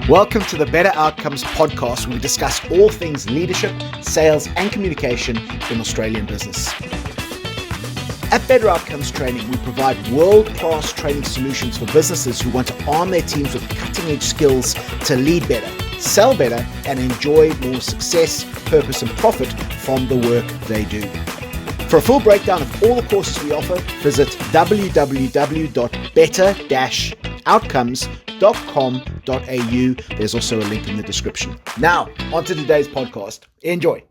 Welcome to the Better Outcomes podcast, where we discuss all things leadership, sales, and communication in Australian business. At Better Outcomes Training, we provide world-class training solutions for businesses who want to arm their teams with cutting-edge skills to lead better, sell better, and enjoy more success, purpose, and profit from the work they do. For a full breakdown of all the courses we offer, visit www.better-outcomes.com.au. There's also a link in the description. Now, on to today's podcast. Enjoy.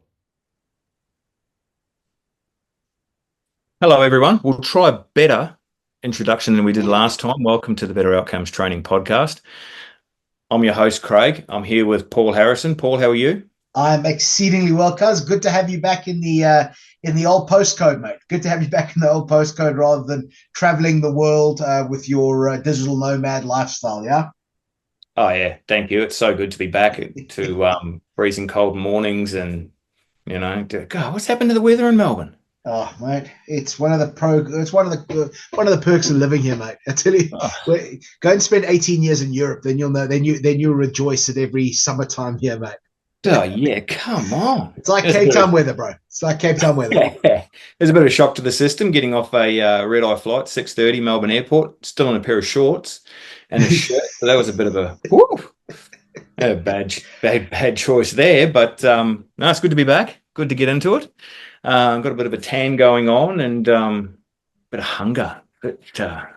Hello, everyone. We'll try a better introduction than we did last time. Welcome to the Better Outcomes Training Podcast. I'm your host, Craig. I'm here with Paul Harrison. Paul, how are you? I'm exceedingly well, cuz. Good to have you back in the old postcode, mate. Good to have you back in the old postcode rather than traveling the world with your digital nomad lifestyle, yeah? Oh, yeah. Thank you. It's so good to be back to freezing cold mornings and, God, what's happened to the weather in Melbourne? Oh, mate, it's one of the perks of living here, mate. I tell you, go and spend 18 years in Europe, then you'll know. Then you'll rejoice at every summertime here, mate. Oh, yeah, come on. It's like Cape Town weather, bro. It's like Cape Town weather. There's a bit of a shock to the system getting off a red-eye flight, 6:30 Melbourne Airport, still in a pair of shorts and a shirt. So that was a bit of a bad choice there. But no, it's good to be back. Good to get into it. Got a bit of a tan going on and a bit of hunger. But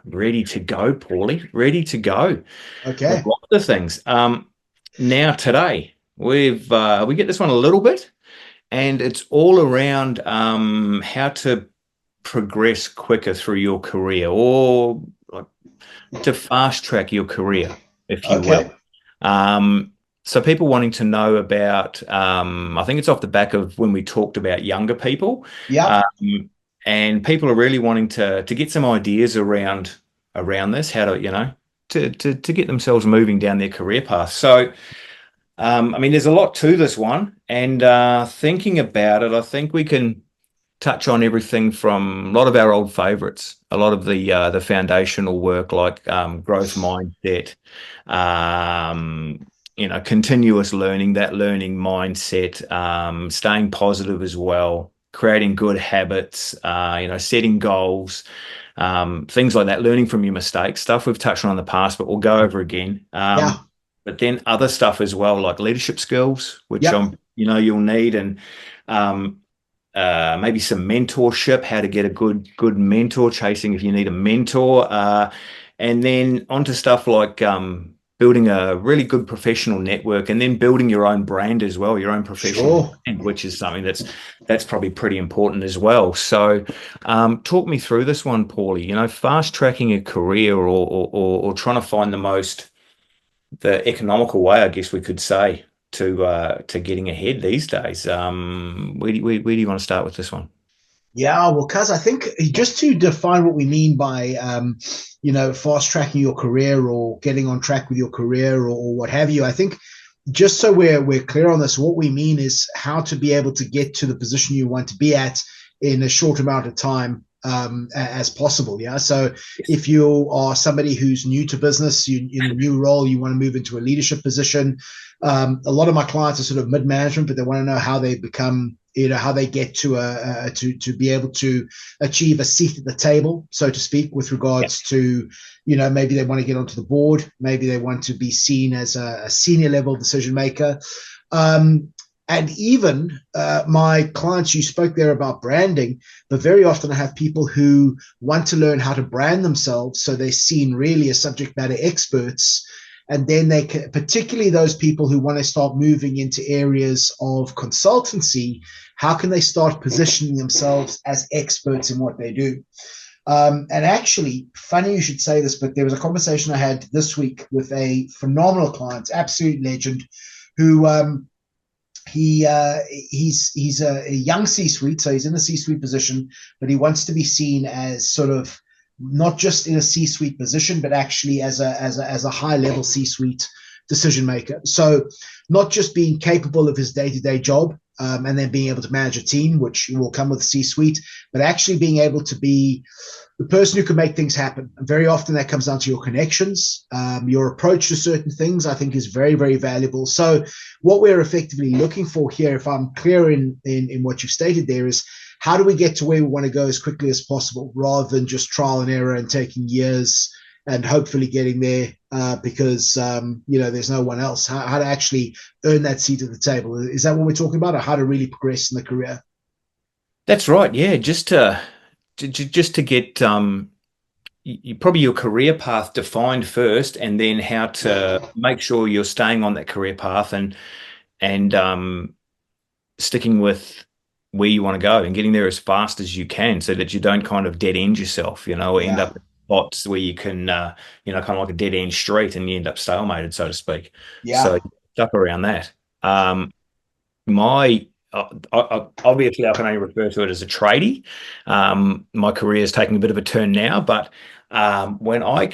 ready to go, Paulie. Ready to go. Okay. Lots of things. Now today, we get this one a little bit, and it's all around how to progress quicker through your career, or to fast track your career, if you will. So people wanting to know about, I think it's off the back of when we talked about younger people. Yeah. And people are really wanting to get some ideas around this, how to, to get themselves moving down their career path. So, there's a lot to this one, and thinking about it, I think we can touch on everything from a lot of our old favorites, a lot of the foundational work like growth mindset, continuous learning, that learning mindset, staying positive as well, creating good habits, setting goals, things like that, learning from your mistakes, stuff we've touched on in the past, but we'll go over again. But then other stuff as well, like leadership skills, which you'll need, and maybe some mentorship, how to get a good mentor, chasing if you need a mentor, and then onto stuff like building a really good professional network, and then building your own brand as well, your own professional brand, which is something that's probably pretty important as well. So talk me through this one, Paulie. Fast tracking a career or trying to find the economical way, I guess we could say, to getting ahead these days. Where do you want to start with this one? Yeah, well, cuz I think just to define what we mean by fast tracking your career or getting on track with your career or what have you, I think just so we're clear on this, what we mean is how to be able to get to the position you want to be at in a short amount of time as possible. Yeah. So if you are somebody who's new to business, in a new role, you want to move into a leadership position. A lot of my clients are sort of mid-management, but they want to know how they become, how they get to be able to achieve a seat at the table, so to speak, with regards to, maybe they want to get onto the board, maybe they want to be seen as a senior level decision maker. And even my clients, you spoke there about branding, but very often I have people who want to learn how to brand themselves so they're seen really as subject matter experts. And then they can, particularly those people who want to start moving into areas of consultancy, how can they start positioning themselves as experts in what they do? And actually, funny you should say this, but there was a conversation I had this week with a phenomenal client, absolute legend, who he's a young C-suite, so he's in a C-suite position, but he wants to be seen as sort of not just in a C-suite position, but actually as a high-level C-suite decision maker. So not just being capable of his day-to-day job, and then being able to manage a team, which will come with the C-suite, but actually being able to be the person who can make things happen. And very often that comes down to your connections, your approach to certain things, I think is very, very valuable. So what we're effectively looking for here, if I'm clear in what you've stated there, is how do we get to where we want to go as quickly as possible, rather than just trial and error and taking years and hopefully getting there because there's no one else. How to actually earn that seat at the table. Is that what we're talking about, or how to really progress in the career? That's right. Yeah, just to get probably your career path defined first, and then how to make sure you're staying on that career path and sticking with where you want to go and getting there as fast as you can, so that you don't kind of dead end yourself, or end Yeah, up in spots where you can, kind of like a dead end street, and you end up stalemated, so to speak. yeah, So stuff around that. My Obviously, I can only refer to it as a tradie. My career is taking a bit of a turn now, but when I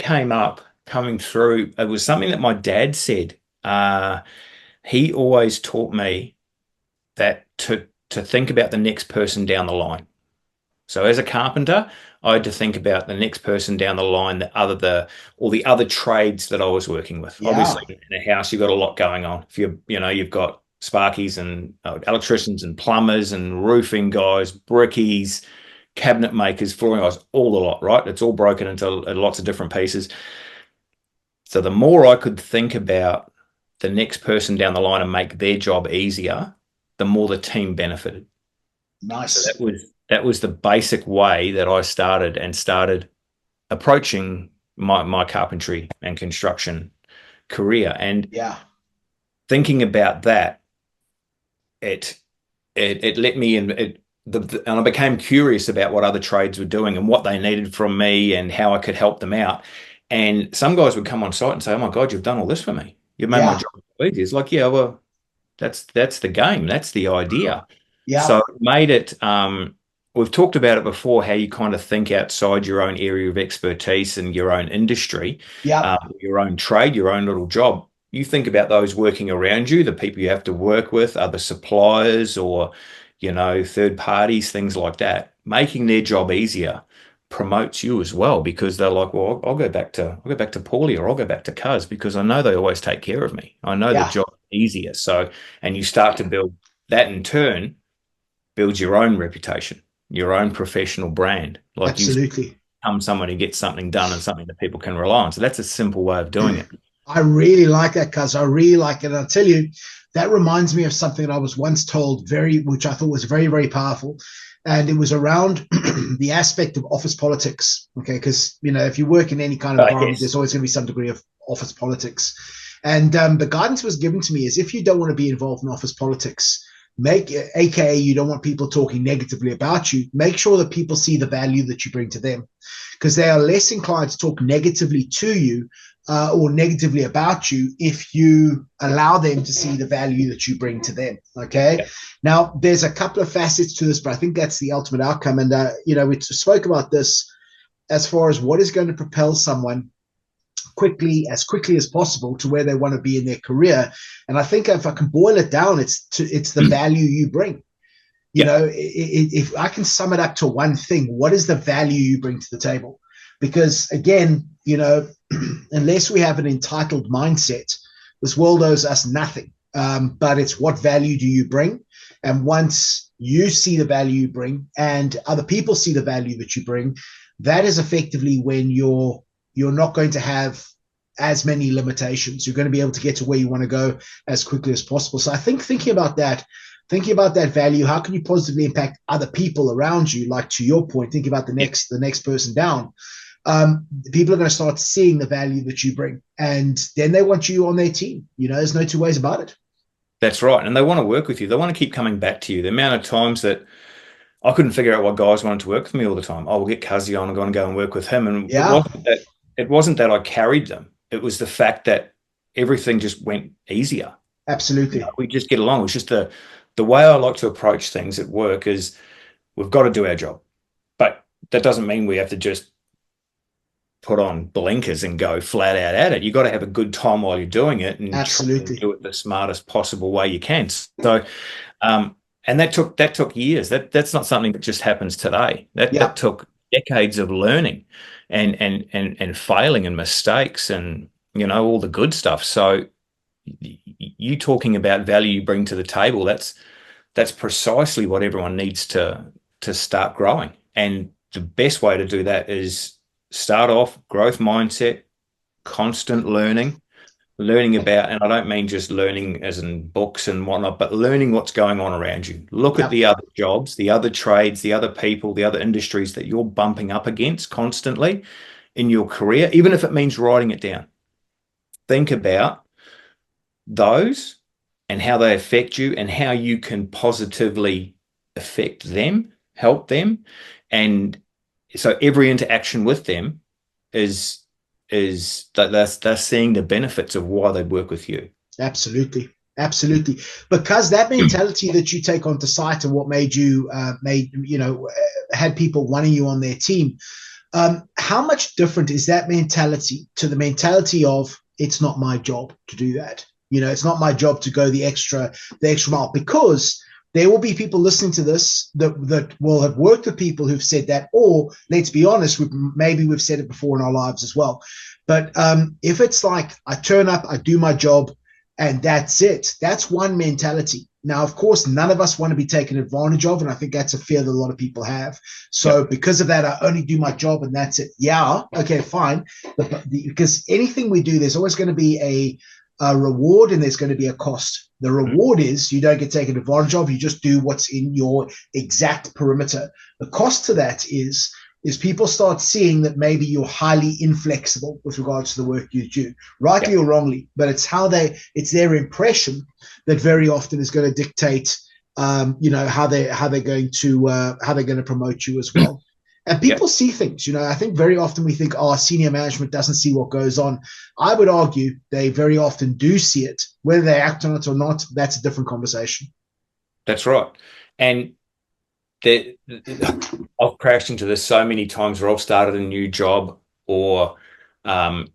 coming through, it was something that my dad said. He always taught me that to think about the next person down the line. So as a carpenter, I had to think about the next person down the line, all the other trades that I was working with. yeah, Obviously, in a house, you've got a lot going on. If you've got sparkies and electricians and plumbers and roofing guys, brickies, cabinet makers, flooring guys, all a lot, right? It's all broken into lots of different pieces. So the more I could think about the next person down the line and make their job easier, the more the team benefited. So nice. that was the basic way that I started approaching my carpentry and construction career. And Yeah, thinking about that, it it let me in and I became curious about what other trades were doing and what they needed from me and how I could help them out. And some guys would come on site and say, "Oh my God, you've done all this for me. You've made my yeah, job easy." It's like, yeah, well, that's the game. That's the idea. yeah, So it made it. We've talked about it before, how you kind of think outside your own area of expertise and your own industry, yeah, your own trade, your own little job. You think about those working around you, the people you have to work with, other suppliers or, third parties, things like that. Making their job easier promotes you as well, because they're like, well, I'll go back to Paulie, or I'll go back to Cuz, because I know they always take care of me. I know the yeah, job's easier. So, and you start to build that, in turn builds your own reputation, your own professional brand. Like, you absolutely. become someone who gets something done and something that people can rely on. So that's a simple way of doing it. I really like that, cuz I really like it. And I'll tell you, that reminds me of something that I was once told, which I thought was very, very powerful. And it was around the aspect of office politics. Okay. Because, if you work in any kind of environment, Yes. there's always going to be some degree of office politics. And the guidance was given to me is, if you don't want to be involved in office politics, aka you don't want people talking negatively about you, make sure that people see the value that you bring to them, because they are less inclined to talk negatively to you or negatively about you if you allow them to see the value that you bring to them. Okay. Yeah. Now, there's a couple of facets to this, but I think that's the ultimate outcome. And, we spoke about this as far as what is going to propel someone as quickly as possible to where they want to be in their career. And I think if I can boil it down, it's the value you bring. Yeah. If I can sum it up to one thing, what is the value you bring to the table? Because again, unless we have an entitled mindset, this world owes us nothing. But it's what value do you bring? And once you see the value you bring and other people see the value that you bring, that is effectively when you're not going to have as many limitations. You're going to be able to get to where you want to go as quickly as possible. So I think thinking about that value, how can you positively impact other people around you? Like, to your point, think about the Yeah. next person down. People are going to start seeing the value that you bring, and then they want you on their team. There's no two ways about it. That's right. And they want to work with you. They want to keep coming back to you. The amount of times that I couldn't figure out why guys wanted to work with me all the time. Oh, we'll get Cuzzy on. I'm going to go and work with him. And Yeah, it wasn't that I carried them. It was the fact that everything just went easier. absolutely. We just get along. It's just the way I like to approach things at work is, we've got to do our job. But that doesn't mean we have to just put on blinkers and go flat out at it. You've got to have a good time while you're doing it and try and Absolutely. do it the smartest possible way you can. So, um, And that took years. That's not something that just happens today. That Yeah, took decades of learning and failing and mistakes and all the good stuff. So you talking about value you bring to the table, that's precisely what everyone needs to start growing. And the best way to do that is start off growth mindset, constant learning about, and I don't mean just learning as in books and whatnot, but learning what's going on around you. Look at yeah, the other jobs, the other trades, the other people, the other industries that you're bumping up against constantly in your career, even if it means writing it down. Think about those and how they affect you and how you can positively affect them, help them. And so every interaction with them is that they're seeing the benefits of why they work with you. absolutely. Absolutely. Because that mentality that you take onto site and what made you, had people wanting you on their team, how much different is that mentality to the mentality of it's not my job to do that? It's not my job to go the extra mile, because there will be people listening to this that will have worked with people who've said that, or let's be honest, maybe we've said it before in our lives as well. But if it's like I turn up, I do my job, and that's it, that's one mentality. Now, of course, none of us want to be taken advantage of, and I think that's a fear that a lot of people have. So Yep. because of that, I only do my job and that's it. Yeah, okay, fine. Because anything we do, there's always going to be a reward and there's going to be a cost. The reward is you don't get taken advantage of. You just do what's in your exact perimeter. The cost to that is people start seeing that maybe you're highly inflexible with regards to the work you do, rightly Yep. or wrongly. But it's their impression that very often is going to dictate, how they're going to promote you as well. And people Yep. see things. I think very often we think, oh, senior management doesn't see what goes on. I would argue they very often do see it. Whether they act on it or not, that's a different conversation. That's right. And that I've crashed into this so many times where I've started a new job or um,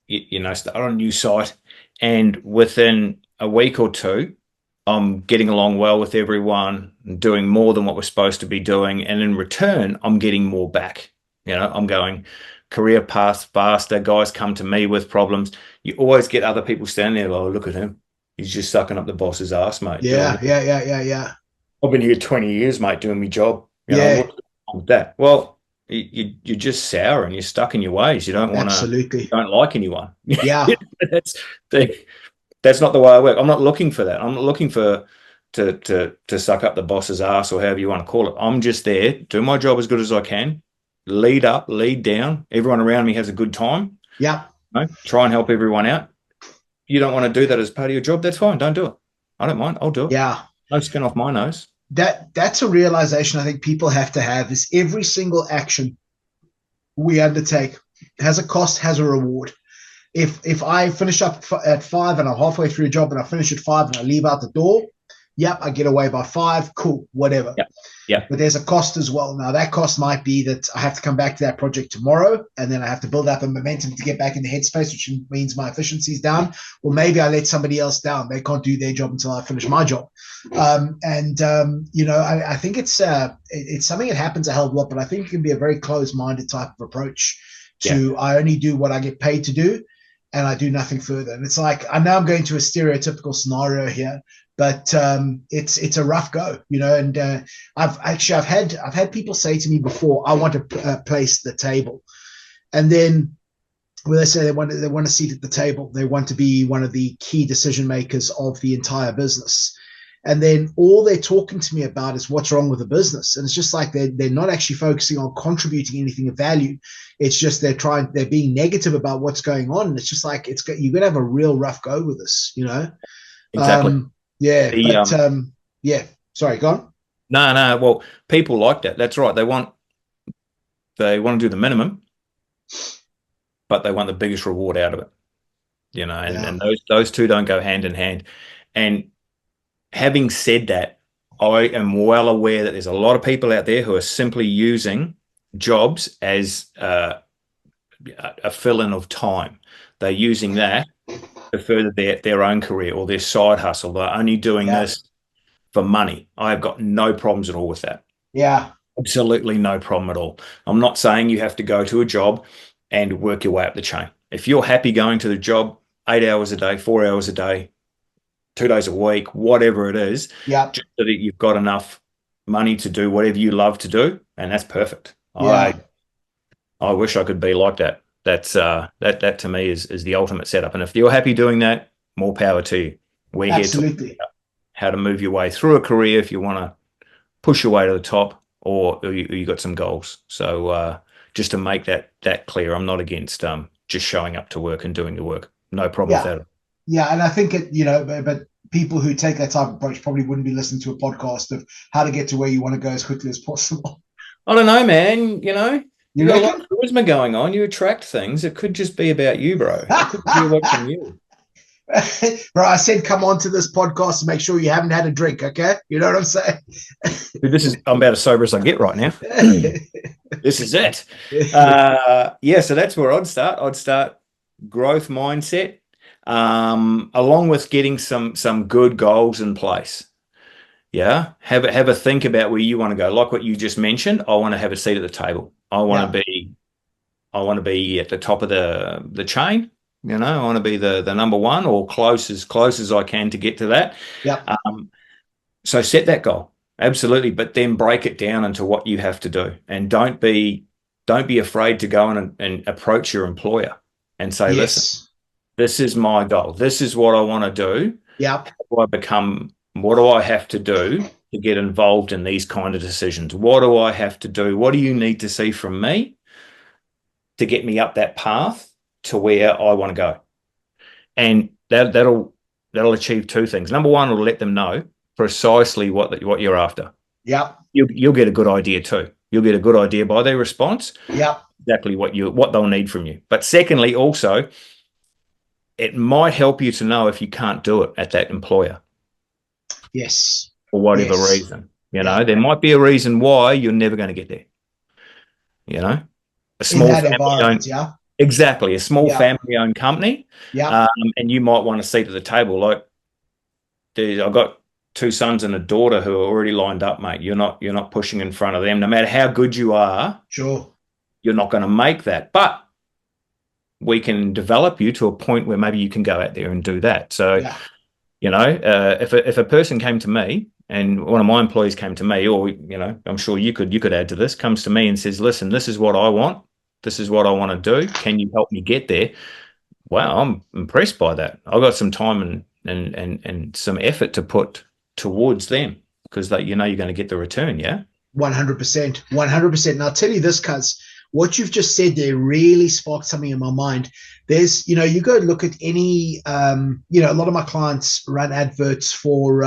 start on a new site, and within a week or two, I'm getting along well with everyone, doing more than what we're supposed to be doing, and in return, I'm getting more back. I'm going career path faster. Guys come to me with problems. You always get other people standing there, oh, look at him. He's just sucking up the boss's ass, mate, doing Yeah, it. yeah, yeah, yeah, yeah. I've been here 20 years, mate, doing my job. Yeah, What's wrong with that? Well, you're just sour and you're stuck in your ways. You absolutely. don't like anyone. Yeah, That's the, that's not the way I work. I'm not looking for that. I'm not looking for to suck up the boss's ass or however you want to call it. I'm just there, do my job as good as I can, lead up, lead down. Everyone around me has a good time. yeah, Try and help everyone out. You don't want to do that as part of your job, that's fine. Don't do it. I don't mind. I'll do it. yeah. No skin off my nose. That's a realization I think people have to have, is every single action we undertake has a cost, has a reward. If I finish up at 5 and I'm halfway through a job and I finish at 5 and I leave out the door, yep, I get away by 5, cool, whatever. Yeah. Yeah. But there's a cost as well. Now, that cost might be that I have to come back to that project tomorrow, and then I have to build up a momentum to get back in the headspace, which means my efficiency is down. Or maybe I let somebody else down. They can't do their job until I finish my job. I think it's something that happens a hell of a lot, but I think it can be a very closed-minded type of approach Yeah. to, I only do what I get paid to do, and I do nothing further. And it's like, I know I'm going to a stereotypical scenario here, but it's a rough go, And I've had people say to me before, I want to place the table, and then when they say they want a seat at the table, they want to be one of the key decision makers of the entire business. And then all they're talking to me about is what's wrong with the business. And it's just like they're not actually focusing on contributing anything of value. It's just they're being negative about what's going on. And it's just like, you're going to have a real rough go with this. Exactly. Yeah, The but yeah, sorry, go on. No. Well, people like that. That's right. They want to do the minimum, but they want the biggest reward out of it. And, Yeah, and those two don't go hand in hand. And having said that, I am well aware that there's a lot of people out there who are simply using jobs as a fill-in of time. They're using that to further their own career or their side hustle. They're only doing yeah, this for money. I have got no problems at all with that. Yeah. Absolutely no problem at all. I'm not saying you have to go to a job and work your way up the chain. If you're happy going to the job 8 hours a day, 4 hours a day, 2 days a week, whatever it is, Yeah. just so that you've got enough money to do whatever you love to do, and that's perfect. Yeah. I wish I could be like that. That's that to me is the ultimate setup. And if you're happy doing that, more power to you. We're here talking Absolutely. about how to move your way through a career if you want to push your way to the top, or you got some goals. So just to make that clear, I'm not against just showing up to work and doing the work. No problem with Yeah. that. Yeah. And I think but people who take that type of approach probably wouldn't be listening to a podcast of how to get to where you want to go as quickly as possible. I don't know, man. You know, You you got a lot reckon? of charisma going on. You attract things. It could just be about you, bro. It could be watching you. Bro, I said come on to this podcast to make sure you haven't had a drink, okay? You know what I'm saying? Dude, I'm about as sober as I get right now. This is it. Yeah, so that's where I'd start. I'd start growth mindset, along with getting some good goals in place. Yeah, have a think about where you want to go. Like what you just mentioned, I want to have a seat at the table. I want to be at the top of the chain. You know, I want to be the number one or close as I can to get to that. Yeah. So set that goal. Absolutely, but then break it down into what you have to do, and don't be afraid to go in and approach your employer and say, Yes. listen, this is my goal. This is what I want to do. Yeah. What do I have to do to get involved in these kind of decisions? What do I have to do? What do you need to see from me to get me up that path to where I want to go? And that'll achieve two things. Number one, it'll let them know precisely what you're after. Yeah. You'll get a good idea too. You'll get a good idea by their response. Yeah. Exactly what they'll need from you. But secondly, also, it might help you to know if you can't do it at that employer. Yes. For whatever reason. You know, there might be a reason why you're never going to get there. You know, a small family-owned, exactly, a small family-owned company. Yeah. And you might want a seat at the table. Like, dude, I've got 2 sons and a daughter who are already lined up, mate. You're not pushing in front of them. No matter how good you are, sure, you're not going to make that. But we can develop you to a point where maybe you can go out there and do that. So, you know, if a person came to me, and one of my employees came to me, or, you know, I'm sure you could add to this, comes to me and says, listen, this is what I want. This is what I want to do. Can you help me get there? Wow, I'm impressed by that. I've got some time and some effort to put towards them, because you're going to get the return. Yeah. 100%. 100%. And I'll tell you this, cuz what you've just said there really sparked something in my mind. There's, you go look at any, a lot of my clients run adverts for,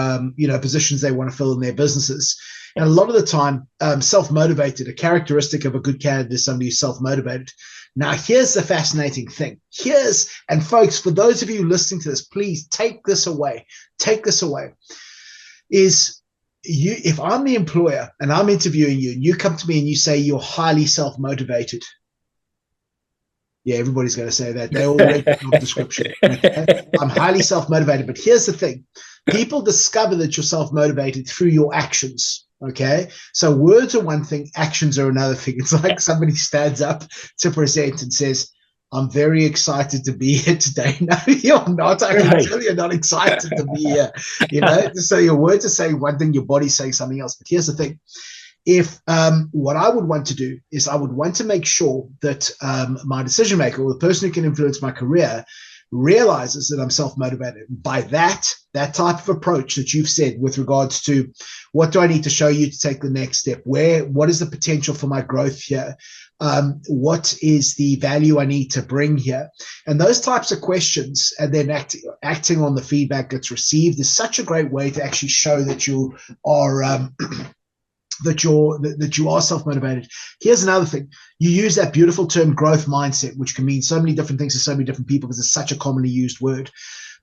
positions they want to fill in their businesses. And a lot of the time, self-motivated, a characteristic of a good candidate is somebody who's self-motivated. Now, here's the fascinating thing. And folks, for those of you listening to this, please take this away. Is if I'm the employer and I'm interviewing you and you come to me and you say you're highly self-motivated. Yeah, everybody's going to say that. They all read the job description. Okay? I'm highly self-motivated. But here's the thing. People discover that you're self-motivated through your actions. Okay? So words are one thing. Actions are another thing. It's like somebody stands up to present and says, I'm very excited to be here today. No, you're not. I can tell you're not excited to be here. So your words are saying one thing, your body's saying something else. But here's the thing. If what I would want to do is I would want to make sure that my decision maker, or the person who can influence my career, realizes that I'm self-motivated. By that type of approach that you've said with regards to what do I need to show you to take the next step? What is the potential for my growth here? What is the value I need to bring here? And those types of questions, and then acting on the feedback that's received, is such a great way to actually show that you are that you are self-motivated. Here's another thing. You use that beautiful term growth mindset, which can mean so many different things to so many different people because it's such a commonly used word.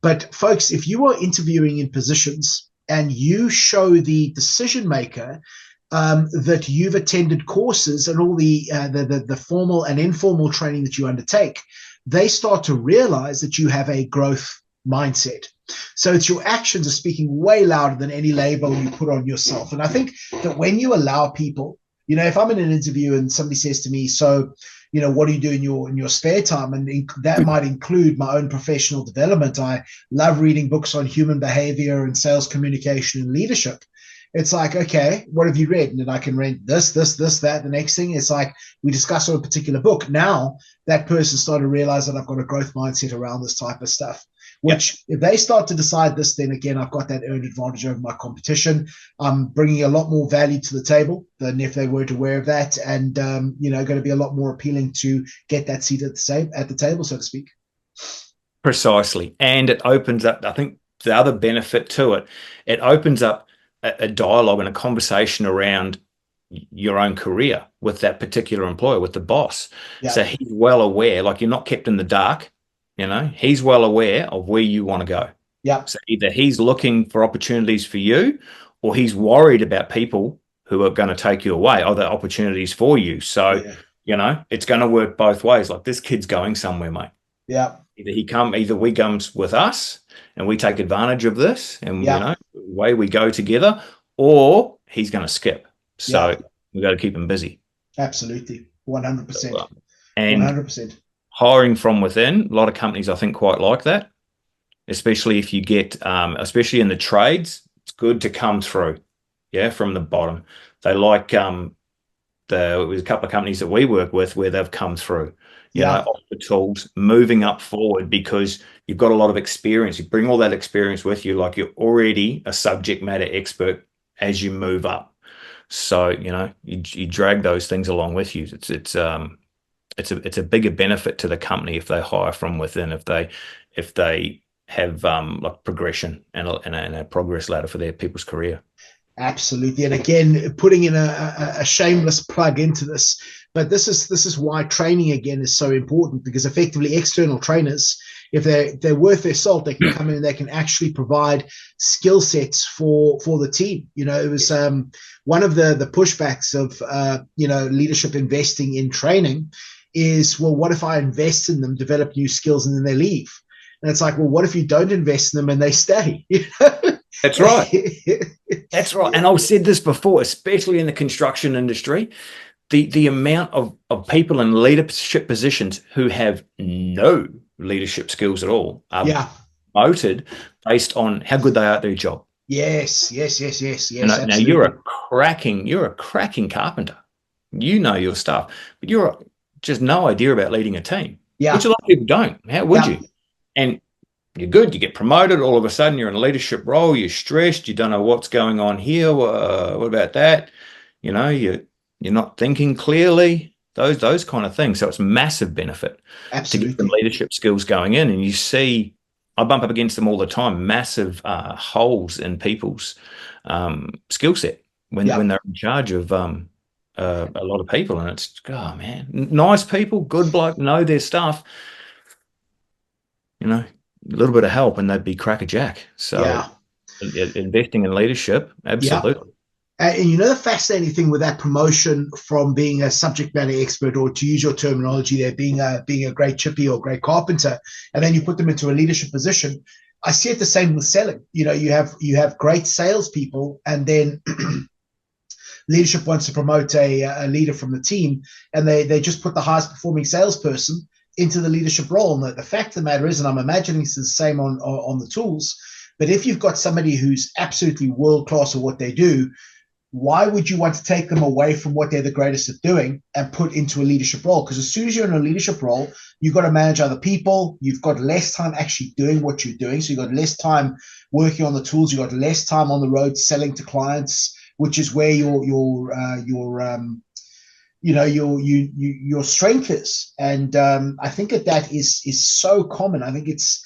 But folks, if you are interviewing in positions and you show the decision maker that you've attended courses and all the formal and informal training that you undertake, they start to realize that you have a growth mindset. So it's your actions are speaking way louder than any label you put on yourself. And I think that when you allow people, if I'm in an interview and somebody says to me, so, what do you do in your spare time? And that might include my own professional development. I love reading books on human behavior and sales communication and leadership. It's like, okay, what have you read? And then I can read this, that. The next thing, it's like we discuss on a particular book. Now that person started to realize that I've got a growth mindset around this type of stuff, which if they start to decide this, then again, I've got that earned advantage over my competition. I'm bringing a lot more value to the table than if they weren't aware of that. And, going to be a lot more appealing to get that seat at the table, so to speak. Precisely. And it opens up, I think the other benefit to it, it opens up a dialogue and a conversation around your own career with that particular employer, with the boss. Yeah. So he's well aware, like you're not kept in the dark, he's well aware of where you want to go. Yeah. So either he's looking for opportunities for you or he's worried about people who are going to take you away, other opportunities for you. So, it's going to work both ways. Like this kid's going somewhere, mate. Yeah. Either we comes with us and we take advantage of this and, away we go together, or he's going to skip. So we've got to keep him busy. Absolutely. 100%. And 100%. Hiring from within, a lot of companies, I think, quite like that, especially if you get, especially in the trades, it's good to come through, from the bottom. They like, there's a couple of companies that we work with where they've come through, off the tools, moving up forward because you've got a lot of experience. You bring all that experience with you, like you're already a subject matter expert as you move up. So, you drag those things along with you. It's a bigger benefit to the company if they hire from within, if they have like progression and a progress ladder for their people's career. Absolutely. And again, putting in a shameless plug into this, but this is why training again is so important, because effectively external trainers, if they're worth their salt, they can come in and they can actually provide skill sets for the team. It was one of the pushbacks of leadership investing in training is, well, what if I invest in them, develop new skills, and then they leave? And it's like, well, what if you don't invest in them and they stay? That's right. That's right. And I've said this before, especially in the construction industry, the amount of people in leadership positions who have no leadership skills at all are promoted based on how good they are at their job. Yes. Now you're a cracking carpenter. You know your stuff, but you're just no idea about leading a team, which a lot of people don't. How would you? And you're good, you get promoted, all of a sudden you're in a leadership role, you're stressed, you don't know what's going on here, what about that? You're not thinking clearly, those kind of things. So it's massive benefit to get some leadership skills going in. And you see, I bump up against them all the time, massive holes in people's skill set when they're in charge of a lot of people. And it's, oh man, nice people, good bloke, know their stuff, a little bit of help and they'd be crackerjack. So investing in leadership, absolutely. And the fascinating thing with that promotion from being a subject matter expert, or to use your terminology there, being a great chippy or great carpenter, and then you put them into a leadership position, I see it the same with selling. You have great salespeople, and then leadership wants to promote a leader from the team, and they just put the highest performing salesperson into the leadership role. And the fact of the matter is, and I'm imagining it's the same on the tools, but if you've got somebody who's absolutely world-class at what they do, why would you want to take them away from what they're the greatest at doing and put into a leadership role? Because as soon as you're in a leadership role, you've got to manage other people. You've got less time actually doing what you're doing. So you've got less time working on the tools. You've got less time on the road selling to clients, which is where your strength is. And I think that is so common. I think it's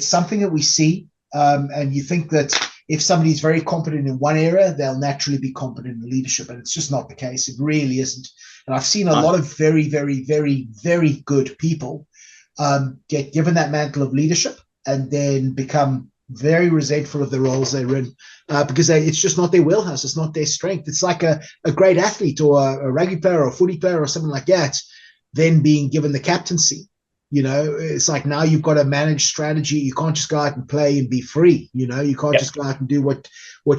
something that we see. And you think that if somebody's very competent in one area, they'll naturally be competent in leadership. And it's just not the case. It really isn't. And I've seen a lot of very, very, very, very good people get given that mantle of leadership and then become very resentful of the roles they're in because it's just not their wheelhouse. It's not their strength. It's like a great athlete or a rugby player or a footy player or something like that, then being given the captaincy You know, it's like now you've got to manage strategy. You can't just go out and play and be free. You know, you can't Yeah, just go out and do what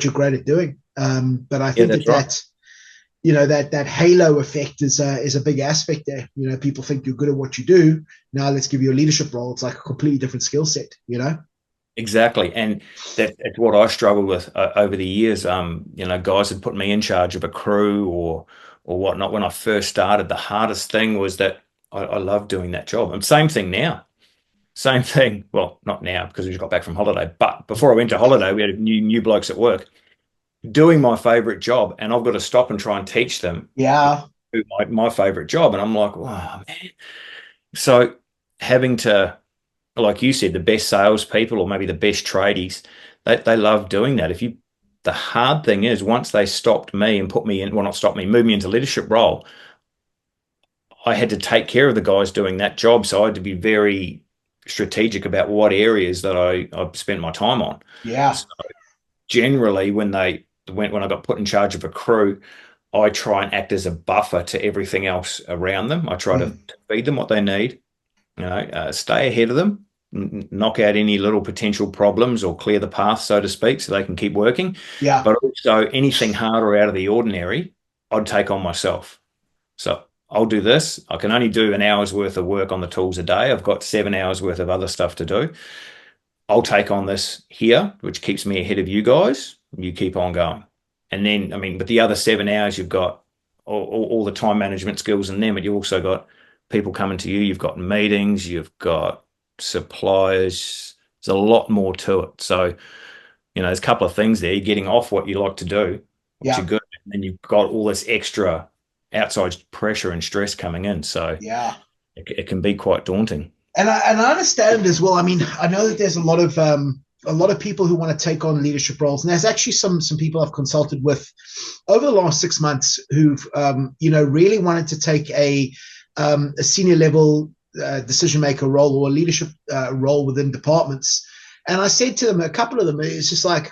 you're great at doing. But I yeah, think that's right. that halo effect is a big aspect there. You know, people think you're good at what you do. Now let's give you a leadership role. It's like a completely different skill set. You know. Exactly. And that's what I struggled with over the years. Guys had put me in charge of a crew or whatnot. When I first started, the hardest thing was that I love doing that job. And same thing now. Same thing. Well, not now because we just got back from holiday, but before I went to holiday, we had new blokes at work doing my favorite job, and I've got to stop and try and teach them Yeah. do my favorite job. And I'm like, wow, man. So having to, like you said, the best salespeople or maybe the best tradies, they love doing that. The hard thing is once they stopped me and put me in, well, not stopped me, moved me into leadership role, I had to take care of the guys doing that job. So I had to be very strategic about what areas that I spent my time on. Yeah. So generally, when I got put in charge of a crew, I try and act as a buffer to everything else around them. I try to Mm. feed them what they need, stay ahead of them, knock out any little potential problems or clear the path, so to speak, so they can keep working. Yeah. But also anything harder out of the ordinary, I'd take on myself. So I'll do this. I can only do an hour's worth of work on the tools a day. I've got 7 hours worth of other stuff to do. I'll take on this here, which keeps me ahead of you guys. You keep on going. And then, I mean, with the other 7 hours, you've got all the time management skills in them, but you also got people coming to you. You've got meetings, you've got suppliers. There's a lot more to it. So, there's a couple of things there. You're getting off what you like to do, which Yeah. are good. And then you've got all this extra outside pressure and stress coming in. So Yeah. it can be quite daunting. And I understand as well. I mean, I know that there's a lot of people who want to take on leadership roles, and there's actually some people I've consulted with over the last 6 months who've really wanted to take a senior level decision maker role or a leadership role within departments. And I said to them, a couple of them, it's just like,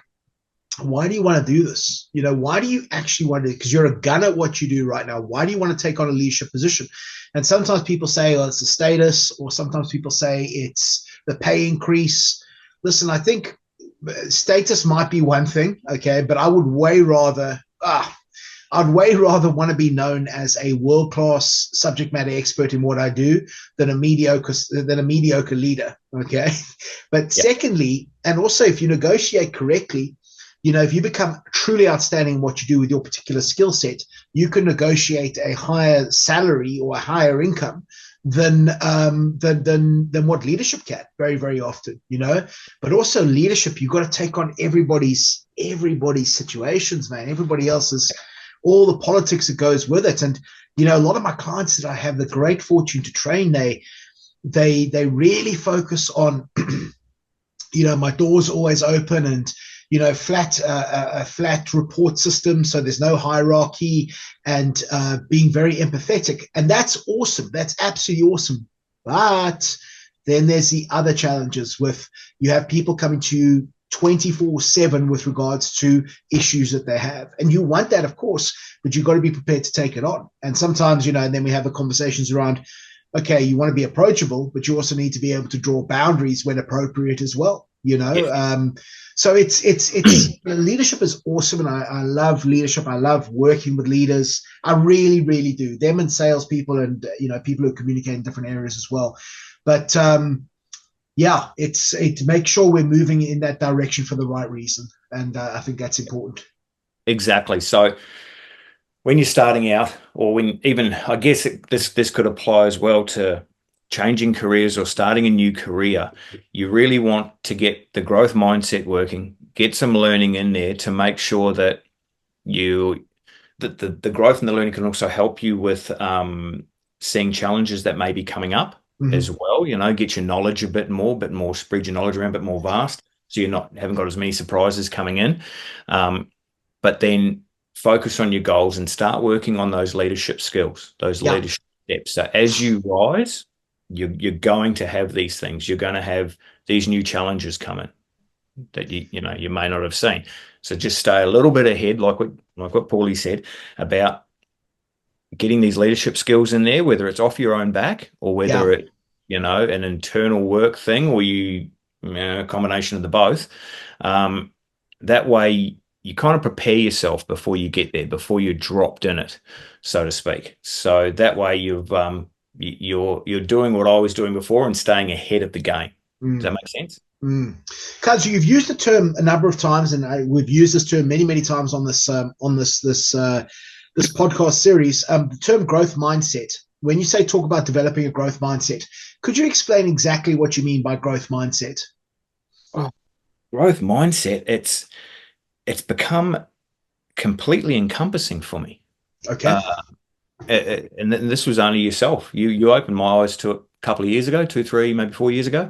why do you want to do this? You know, why do you actually want to? Because you're a gun at what you do right now. Why do you want to take on a leadership position? And sometimes people say, oh, it's the status, or sometimes people say it's the pay increase. Listen, I think status might be one thing, okay, but I'd way rather want to be known as a world class subject matter expert in what I do than a mediocre leader. Okay. But Yeah. secondly, and also if you negotiate correctly, if you become truly outstanding in what you do with your particular skill set, you can negotiate a higher salary or a higher income than what leadership can very, very often, But also leadership, you've got to take on everybody's situations, man. Everybody else's, all the politics that goes with it. And a lot of my clients that I have the great fortune to train, they really focus on my door's always open, and a flat report system, so there's no hierarchy, and being very empathetic, and that's awesome. That's absolutely awesome. But then there's the other challenges with you have people coming to you 24/7 with regards to issues that they have, and you want that, of course, but you've got to be prepared to take it on. And sometimes, and then we have the conversations around, okay, you want to be approachable, but you also need to be able to draw boundaries when appropriate as well. Yes. So it's leadership is awesome, and I love leadership. I love working with leaders. I really, really do. Them and salespeople, and people who communicate in different areas as well. But yeah, it's to make sure we're moving in that direction for the right reason, and I think that's important. Exactly. So when you're starting out, or when even I guess this could apply as well to changing careers or starting a new career, you really want to get the growth mindset working, get some learning in there to make sure that the growth and the learning can also help you with seeing challenges that may be coming up as Mm-hmm. well. Get your knowledge a bit more, spread your knowledge around a bit more vast, so you're not haven't got as many surprises coming in. But then focus on your goals and start working on those leadership skills, those Yeah, leadership steps. So as you rise, you're going to have these things. You're going to have these new challenges coming that you may not have seen. So just stay a little bit ahead, like what Paulie said about getting these leadership skills in there, whether it's off your own back or yeah, whether an internal work thing, or a combination of the both. That way you kind of prepare yourself before you get there, before you're dropped in it, so to speak. So that way you're doing what I was doing before and staying ahead of the game. Does that make sense? Because you've used the term a number of times, and we've used this term many, many times on this podcast series. The term growth mindset. When you say talk about developing a growth mindset, could you explain exactly what you mean by growth mindset? Oh, growth mindset. It's become completely encompassing for me. Okay. And this was only yourself. You opened my eyes to it a couple of years ago, 2, 3, maybe 4 years ago.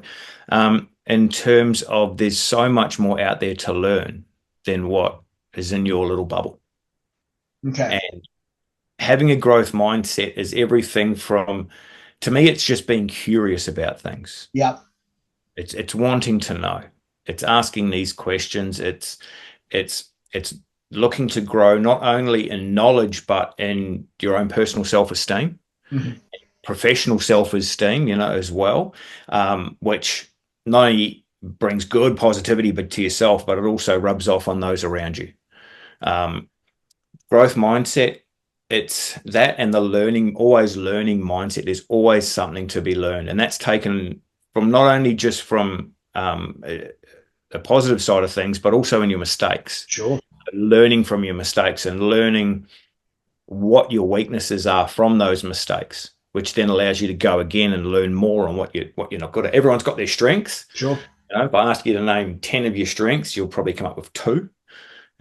In terms of there's so much more out there to learn than what is in your little bubble. Okay. And having a growth mindset is everything from, to me, it's just being curious about things. Yeah. It's wanting to know. It's asking these questions. It's looking to grow not only in knowledge but in your own personal self-esteem, professional self-esteem, as well, which not only brings good positivity but to yourself, but it also rubs off on those around you. Growth mindset, it's that, and the always learning mindset. There's always something to be learned, and that's taken from not only just from a positive side of things, but also in your mistakes. Sure. Learning from your mistakes and learning what your weaknesses are from those mistakes, which then allows you to go again and learn more on what you're not good at. Everyone's got their strengths. Sure. If I ask you to name 10 of your strengths, you'll probably come up with 2,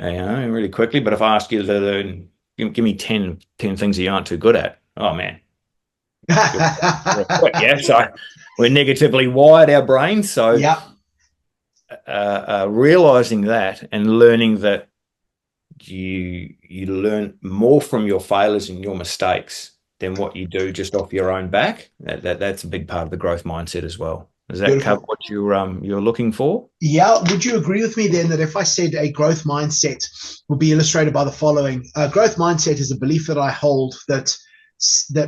really quickly. But if I ask you to learn, give me 10 things that you aren't too good at, oh man. Yeah, so we're negatively wired, our brains. So yeah. Realizing that and learning that you learn more from your failures and your mistakes than what you do just off your own back. That's a big part of the growth mindset as well. Does that cover what you're looking for? Yeah. Would you agree with me then that if I said a growth mindset would be illustrated by the following? Growth mindset is a belief that I hold that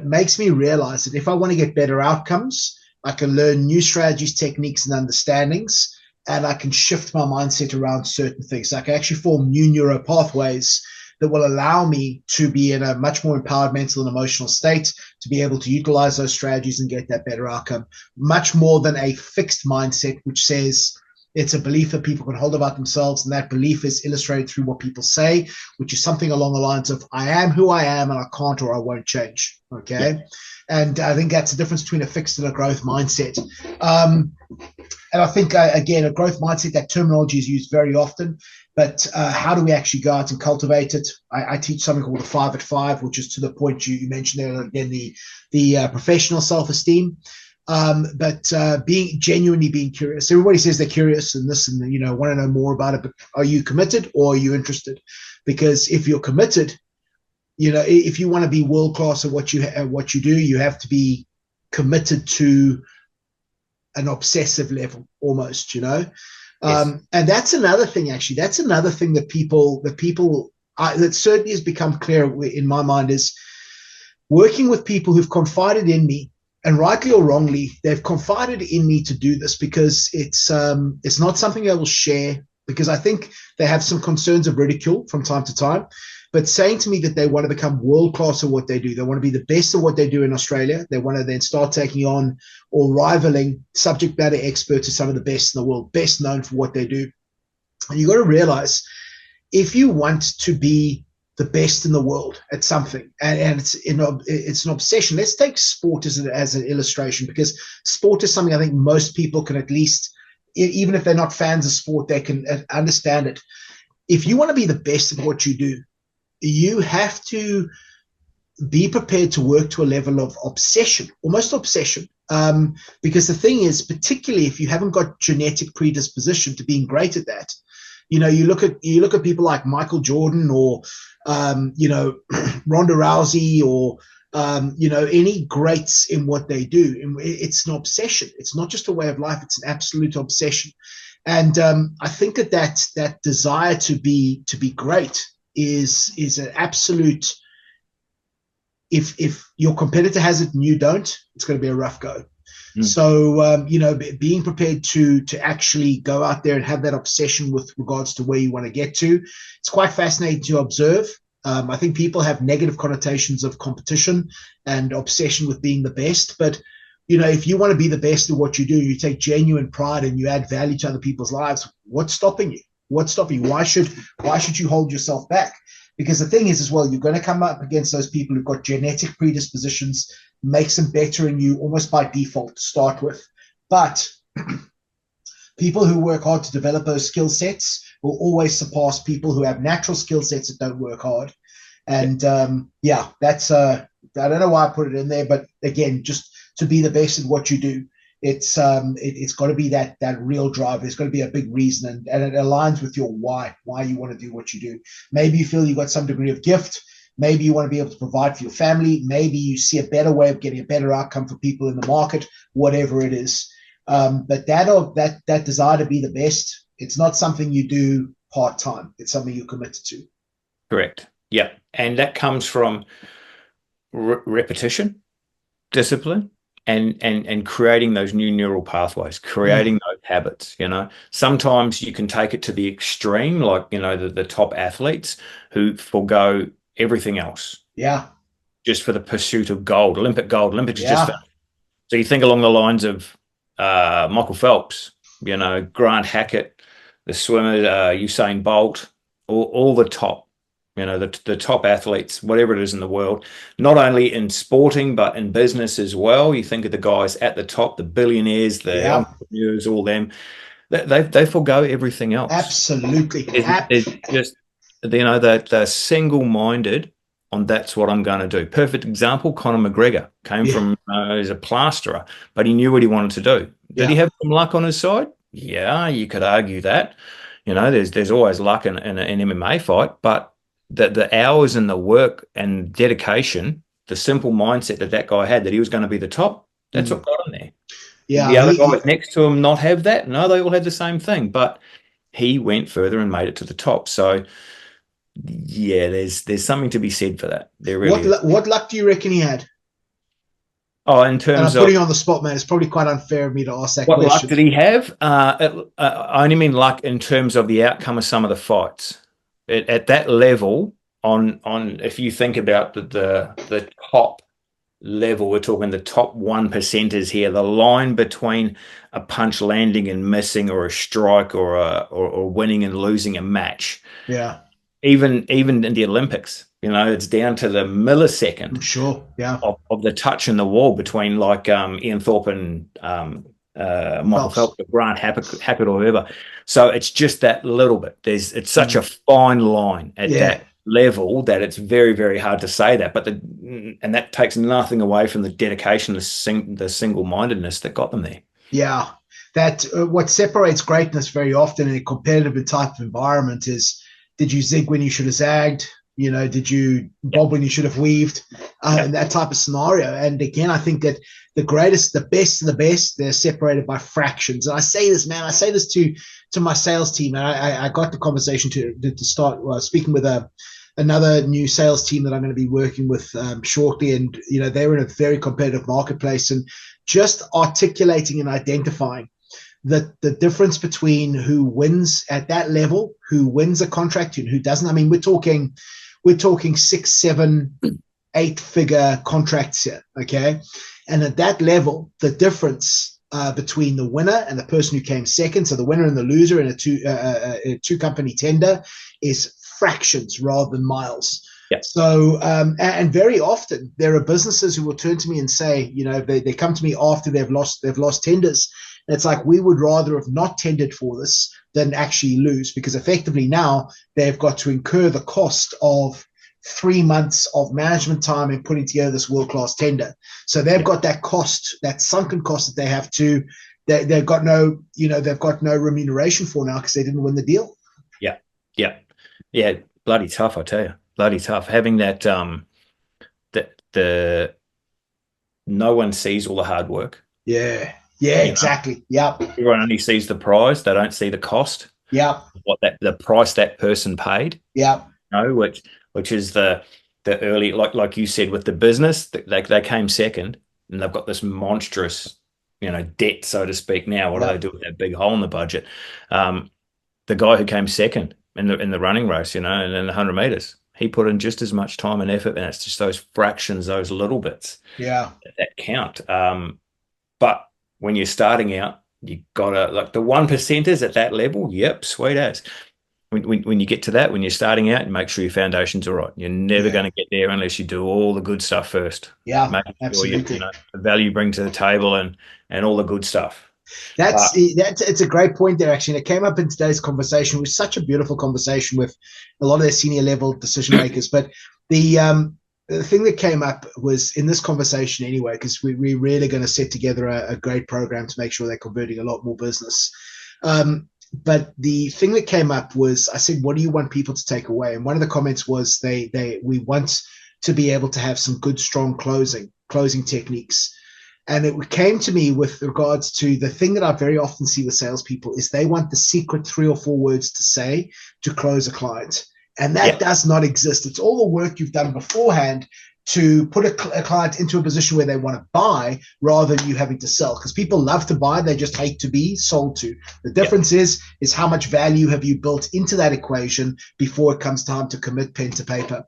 makes me realize that if I want to get better outcomes, I can learn new strategies, techniques, and understandings, and I can shift my mindset around certain things. I can actually form new neural pathways that will allow me to be in a much more empowered mental and emotional state, to be able to utilize those strategies and get that better outcome, much more than a fixed mindset, which says it's a belief that people can hold about themselves. And that belief is illustrated through what people say, which is something along the lines of, I am who I am and I can't or I won't change. Okay. Yeah. And I think that's the difference between a fixed and a growth mindset. And I think, again, a growth mindset, that terminology is used very often, but how do we actually go out and cultivate it? I teach something called the 5 at 5, which is to the point you mentioned there, again, the professional self-esteem. But genuinely being curious. Everybody says they're curious and this and, want to know more about it, but are you committed or are you interested? Because if you're committed, if you want to be world-class at what you do, you have to be committed to an obsessive level almost, Yes. And that's another thing, actually. That's another thing that that certainly has become clear in my mind, is working with people who've confided in me, and rightly or wrongly, they've confided in me to do this because it's not something I will share, because I think they have some concerns of ridicule from time to time. But saying to me that they want to become world-class at what they do, they want to be the best at what they do in Australia, they want to then start taking on or rivaling subject matter experts as some of the best in the world, best known for what they do. And you've got to realize, if you want to be the best in the world at something, and it's an obsession. Let's take sport as an illustration, because sport is something I think most people can, at least, even if they're not fans of sport, they can understand it. If you want to be the best at what you do, you have to be prepared to work to a level of obsession, almost obsession. Because the thing is, particularly if you haven't got genetic predisposition to being great at that, you look at people like Michael Jordan or, Ronda Rousey or, any greats in what they do. It's an obsession. It's not just a way of life. It's an absolute obsession. And I think that desire to be great is an absolute. If your competitor has it and you don't, it's going to be a rough go. Mm. So, being prepared to actually go out there and have that obsession with regards to where you want to get to, it's quite fascinating to observe. I think people have negative connotations of competition and obsession with being the best. But, if you want to be the best at what you do, you take genuine pride and you add value to other people's lives, what's stopping you? What's stopping you? Why should you hold yourself back? Because the thing is, as well, you're going to come up against those people who've got genetic predispositions, makes them better in you almost by default to start with. But people who work hard to develop those skill sets will always surpass people who have natural skill sets that don't work hard. And that's I don't know why I put it in there, but again, just to be the best at what you do, it's got to be that real drive. There's got to be a big reason, and it aligns with your why you want to do what you do. Maybe you feel you've got some degree of gift. Maybe you want to be able to provide for your family. Maybe you see a better way of getting a better outcome for people in the market, whatever it is. But that desire to be the best, it's not something you do part-time. It's something you're committed to. Correct. Yeah. And that comes from repetition, discipline, and creating those new neural pathways, creating those habits. Sometimes you can take it to the extreme, like, the top athletes who forego everything else. Yeah. Just for the pursuit of gold, Olympic gold. Olympics is just so you think along the lines of Michael Phelps, Grant Hackett, the swimmer, Usain Bolt, all the top, the top athletes, whatever it is in the world, not only in sporting, but in business as well. You think of the guys at the top, the billionaires, the entrepreneurs, all them, they forego everything else. Absolutely. It's just, they're single-minded on that's what I'm going to do. Perfect example, Conor McGregor came from as a plasterer, but he knew what he wanted to do. Did he have some luck on his side? Yeah, you could argue that. There's always luck in an MMA fight, but the hours and the work and dedication, the simple mindset that guy had, that he was going to be the top, that's what got him there. Yeah, the other guys next to him not have that? No, they all had the same thing, but he went further and made it to the top. So yeah, there's something to be said for that. There really is. What luck do you reckon he had? Oh, in terms and I'm putting you on the spot, man. It's probably quite unfair of me to ask that question. What luck did he have? I only mean luck in terms of the outcome of some of the fights. At that level, on if you think about the top level, we're talking the top 1%ers here. The line between a punch landing and missing, or a strike, or winning and losing a match. Yeah. Even in the Olympics, it's down to the millisecond. I'm sure, yeah, of the touch in the wall between like Ian Thorpe and Michael Phelps, or Grant Hackett, or whoever. So it's just that little bit. It's such a fine line at that level that it's very, very hard to say that. But and that takes nothing away from the dedication, the single-mindedness that got them there. Yeah, that what separates greatness very often in a competitive type of environment is, did you zig when you should have zagged? Did you bob when you should have weaved? In that type of scenario. And again, I think that the greatest, the best of the best, they're separated by fractions. And I say this, man, to my sales team. And I got the conversation to start speaking with another new sales team that I'm going to be working with shortly. And, they're in a very competitive marketplace, and just articulating and identifying the difference between who wins at that level, who wins a contract and who doesn't. I mean, we're talking 6, 7, 8-figure contracts here, okay? And at that level, the difference between the winner and the person who came second, so the winner and the loser in a two-company tender, is fractions rather than miles. Yeah. So, and very often there are businesses who will turn to me and say, they come to me after they've lost tenders. And it's like, we would rather have not tendered for this than actually lose, because effectively now they've got to incur the cost of 3 months of management time in putting together this world-class tender. So they've got that cost, that sunken cost that they have to, they've got no remuneration for now because they didn't win the deal. Yeah. Bloody tough, I tell you. Bloody tough. Having that, the no one sees all the hard work. Yeah, exactly. Yeah. Everyone only sees the prize. They don't see the cost. Yeah. The price that person paid. Yeah. Which is the early, like you said, with the business, they came second, and they've got this monstrous debt, so to speak. Now, what do Yeah. they do with that big hole in the budget? The guy who came second in the running race, and in the 100 meters, he put in just as much time and effort, and it's just those fractions, those little bits Yeah. that count. But when you're starting out, you gotta, like, the 1%ers at that level. Yep, sweet as. When you get to that, when you're starting out, you make sure your foundations are right. You're never Yeah. going to get there unless you do all the good stuff first. Yeah. Making sure Absolutely. the value you bring to the table and all the good stuff. That's But it's a great point there, actually. And it came up in today's conversation. It was such a beautiful conversation with a lot of their senior level decision makers. But the thing that came up was in this conversation anyway, because we're really going to set together a great program to make sure they're converting a lot more business. But the thing that came up was, I said, what do you want people to take away? And one of the comments was we want to be able to have some good, strong closing techniques. And it came to me with regards to the thing that I very often see with salespeople is they want the secret 3 or 4 words to say to close a client. And that does not exist. It's all the work you've done beforehand to put a client into a position where they want to buy rather than you having to sell. Because people love to buy, they just hate to be sold to. The difference is how much value have you built into that equation before it comes time to commit pen to paper.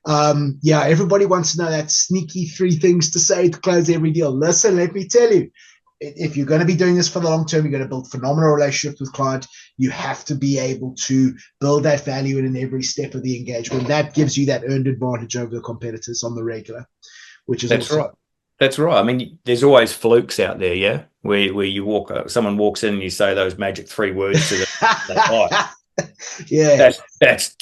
Everybody wants to know that sneaky 3 things to say to close every deal. Listen, let me tell you, if you're going to be doing this for the long term, you're going to build phenomenal relationships with clients. You have to be able to build that value in every step of the engagement. That gives you that earned advantage over the competitors on the regular, which is that's awesome. right. That's right. I mean, there's always flukes out there, yeah, where you someone walks in and you say those magic 3 words to them. Yeah, that's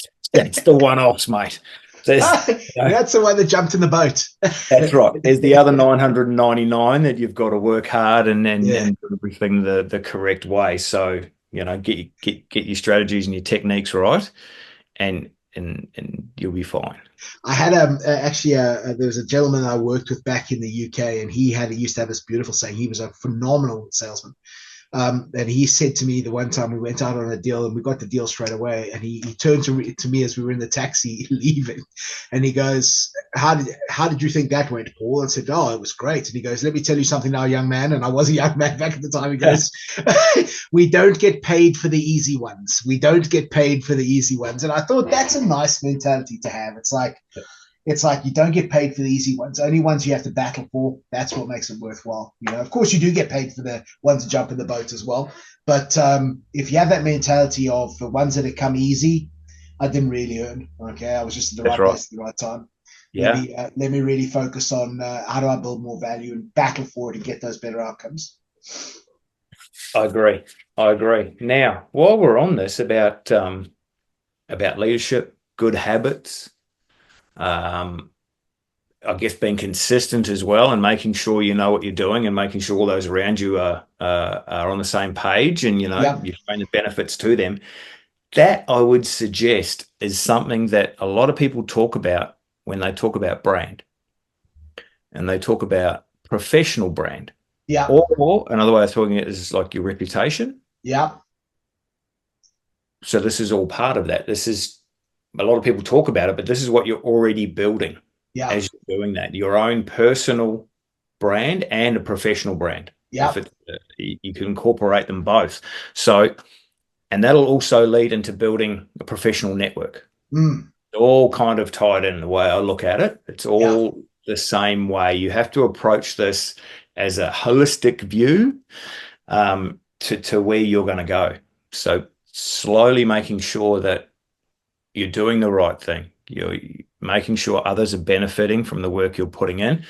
the one-offs, mate. That's the one that jumped in the boat. That's right. There's the other 999 that you've got to work hard and do everything the correct way. So, get your strategies and your techniques right, and you'll be fine. I had there was a gentleman I worked with back in the UK, and he used to have this beautiful saying. He was a phenomenal salesman. And he said to me the one time we went out on a deal and we got the deal straight away. And he turned to me as we were in the taxi leaving, and he goes, how did you think that went, Paul? And I said, oh, it was great. And he goes, let me tell you something now, young man. And I was a young man back at the time. He goes, we don't get paid for the easy ones. We don't get paid for the easy ones. And I thought that's a nice mentality to have. It's like you don't get paid for the easy ones. Only ones you have to battle for. That's what makes it worthwhile. Of course, you do get paid for the ones that jump in the boat as well. But if you have that mentality of the ones that have come easy, I didn't really earn. Okay, I was just at the right place at the right time. Yeah. Let me really focus on how do I build more value and battle for it and get those better outcomes. I agree. Now, while we're on this about leadership, good habits, I guess being consistent as well and making sure you know what you're doing and making sure all those around you are on the same page and, you're showing the benefits to them. That, I would suggest, is something that a lot of people talk about when they talk about brand and they talk about professional brand. Yeah. Or another way of talking it is like your reputation. Yeah. So this is all part of that. This is, a lot of people talk about it, but this is what you're already building as you're doing that. Your own personal brand and a professional brand. Yeah. You can incorporate them both. So, and that'll also lead into building a professional network. All kind of tied in the way I look at it. It's all the same way. You have to approach this as a holistic view to where you're going to go. So slowly making sure that you're doing the right thing. You're making sure others are benefiting from the work you're putting in.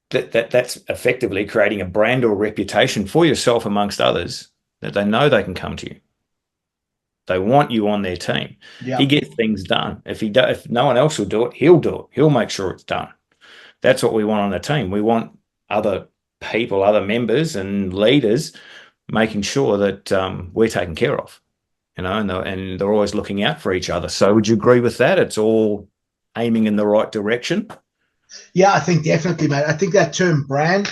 That's effectively creating a brand or reputation for yourself amongst others that they know they can come to you. They want you on their team. Yeah. He gets things done. If no one else will do it, he'll do it. He'll make sure it's done. That's what we want on the team. We want other people, other members and leaders making sure that we're taken care of. And they're always looking out for each other. So would you agree with that? It's all aiming in the right direction? Yeah, I think definitely, mate. I think that term brand,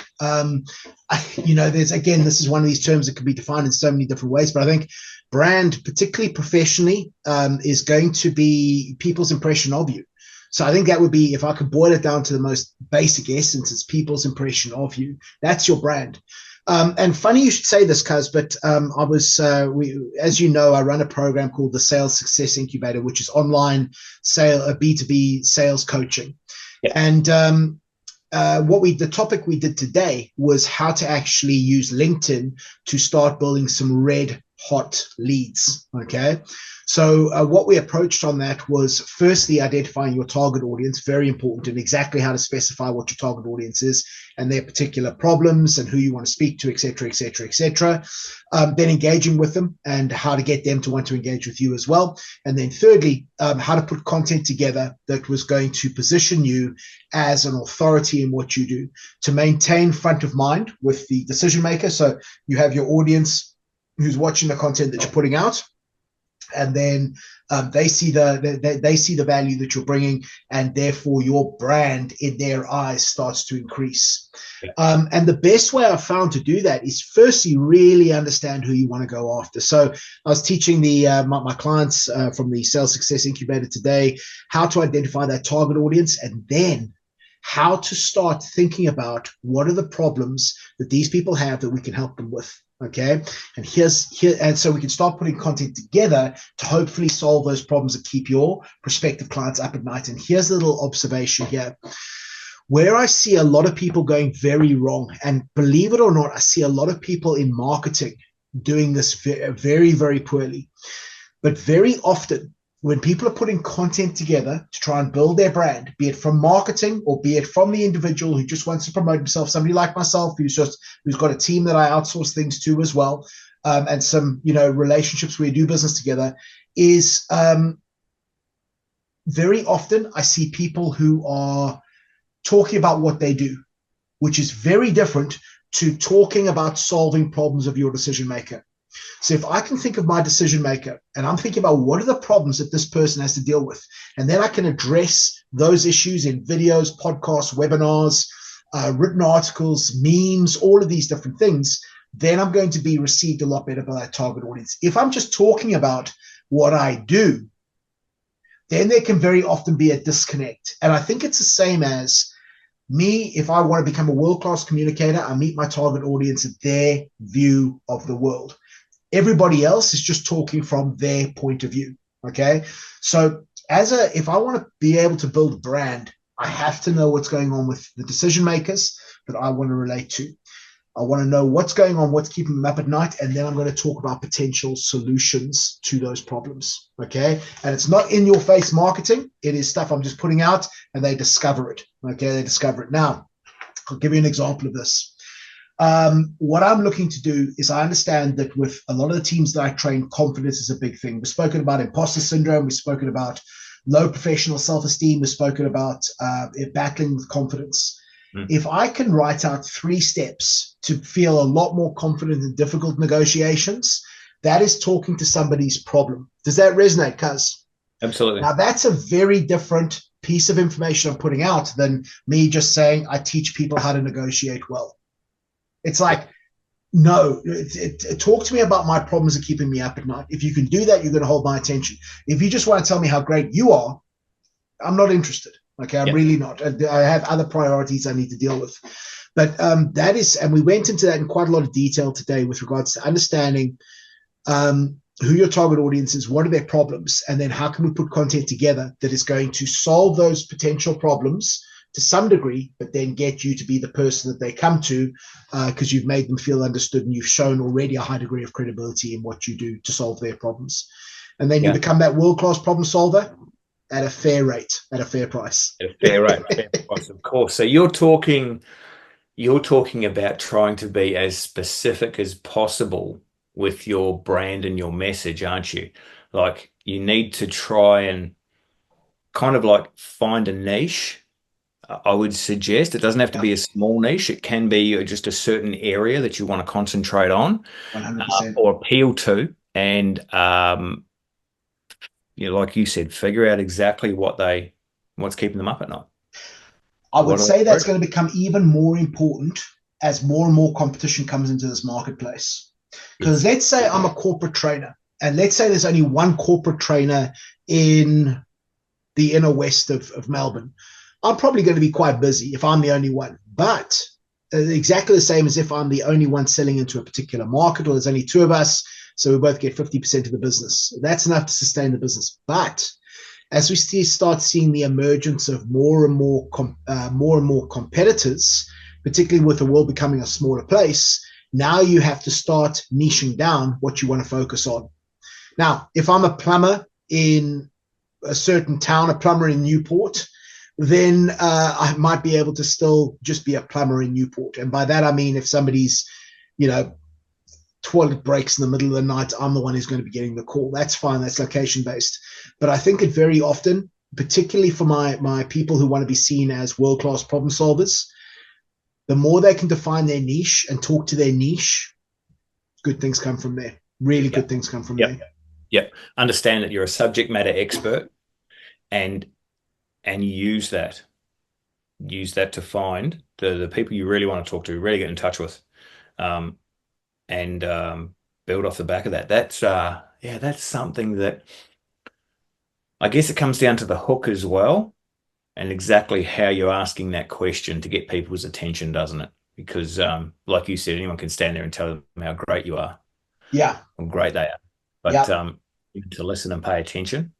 this is one of these terms that can be defined in so many different ways, but I think brand, particularly professionally, is going to be people's impression of you. So I think that would be, if I could boil it down to the most basic essence, it's people's impression of you. That's your brand. And funny you should say this, Cuz, but as you know, I run a program called the Sales Success Incubator, which is online B2B sales coaching. Yeah. And the topic we did today was how to actually use LinkedIn to start building some red hot leads. Okay. So what we approached on that was firstly identifying your target audience, very important, and exactly how to specify what your target audience is and their particular problems and who you want to speak to, et cetera, et cetera, et cetera. Then engaging with them and how to get them to want to engage with you as well. And then thirdly, how to put content together that was going to position you as an authority in what you do to maintain front of mind with the decision maker. So you have your audience who's watching the content that you're putting out, and then they see the value that you're bringing, and therefore your brand in their eyes starts to increase. Yeah. And the best way I've found to do that is firstly really understand who you want to go after. So I was teaching my clients from the Sales Success Incubator today how to identify that target audience, and then how to start thinking about what are the problems that these people have that we can help them with. Okay. And so we can start putting content together to hopefully solve those problems that keep your prospective clients up at night. And here's a little observation here. Where I see a lot of people going very wrong, and believe it or not, I see a lot of people in marketing doing this very, very poorly. But very often, when people are putting content together to try and build their brand, be it from marketing or be it from the individual who just wants to promote himself, somebody like myself who's got a team that I outsource things to as well, and some relationships where we do business together, is very often I see people who are talking about what they do, which is very different to talking about solving problems of your decision maker. So if I can think of my decision maker and I'm thinking about what are the problems that this person has to deal with, and then I can address those issues in videos, podcasts, webinars, written articles, memes, all of these different things, then I'm going to be received a lot better by that target audience. If I'm just talking about what I do, then there can very often be a disconnect. And I think it's the same as me. If I want to become a world-class communicator, I meet my target audience at their view of the world. Everybody else is just talking from their point of view. Okay. So if I want to be able to build a brand, I have to know what's going on with the decision makers that I want to relate to. I want to know what's going on, what's keeping them up at night, and then I'm going to talk about potential solutions to those problems. Okay. And it's not in your face marketing. It is stuff I'm just putting out and they discover it. Okay. They discover it. Now, I'll give you an example of this. What I'm looking to do is, I understand that with a lot of the teams that I train, confidence is a big thing. We've spoken about imposter syndrome. We've spoken about low professional self-esteem. We've spoken about battling with confidence. If I can write out 3 steps to feel a lot more confident in difficult negotiations, that is talking to somebody's problem. Does that resonate, Cuz? Absolutely. Now, that's a very different piece of information I'm putting out than me just saying I teach people how to negotiate well. It's like, no, talk to me about my problems that are keeping me up at night. If you can do that, you're going to hold my attention. If you just want to tell me how great you are, I'm not interested. Okay, I'm really not. I have other priorities I need to deal with. But that is, and we went into that in quite a lot of detail today with regards to understanding who your target audience is, what are their problems, and then how can we put content together that is going to solve those potential problems to some degree, but then get you to be the person that they come to because you've made them feel understood and you've shown already a high degree of credibility in what you do to solve their problems. And then you become that world-class problem solver at a fair rate, at a fair price. At a fair rate, fair price, of course. So you're talking about trying to be as specific as possible with your brand and your message, aren't you? Like, you need to try and kind of like find a niche. I would suggest it doesn't have to be a small niche. It can be just a certain area that you want to concentrate on 100%. or appeal to. And, like you said, figure out exactly what's keeping them up at night. I would say that's going to become even more important as more and more competition comes into this marketplace. Because let's say I'm a corporate trainer, and let's say there's only one corporate trainer in the inner west of Melbourne, I'm probably going to be quite busy if I'm the only one. But exactly the same as if I'm the only one selling into a particular market, or there's only two of us, so we both get 50% of the business. That's enough to sustain the business. But as we start seeing the emergence of more and more competitors, particularly with the world becoming a smaller place, now you have to start niching down what you want to focus on. Now, if I'm a plumber in a certain town, a plumber in Newport, then I might be able to still just be a plumber in Newport. And by that, I mean, if somebody's, toilet breaks in the middle of the night, I'm the one who's going to be getting the call. That's fine. That's location based. But I think it very often, particularly for my people who want to be seen as world-class problem solvers, the more they can define their niche and talk to their niche, good things come from there. Really good things come from there. Yep. Understand that you're a subject matter expert, and use that to find the people you really want to talk to, really get in touch with, and build off the back of that. That's something that I guess it comes down to the hook as well, and exactly how you're asking that question to get people's attention, doesn't it? Because like you said, anyone can stand there and tell them how great you are. Yeah. How great they are. But to listen and pay attention.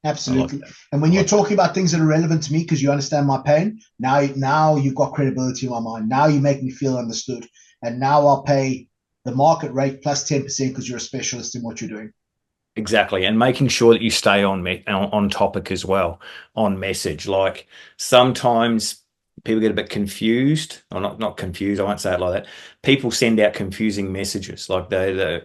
Absolutely. And when you're talking about things that are relevant to me because you understand my pain, now you've got credibility in my mind. Now you make me feel understood. And now I'll pay the market rate plus 10% because you're a specialist in what you're doing. Exactly. And making sure that you stay on topic as well, on message. Like sometimes people get a bit confused, or not confused, I won't say it like that. People send out confusing messages. Like they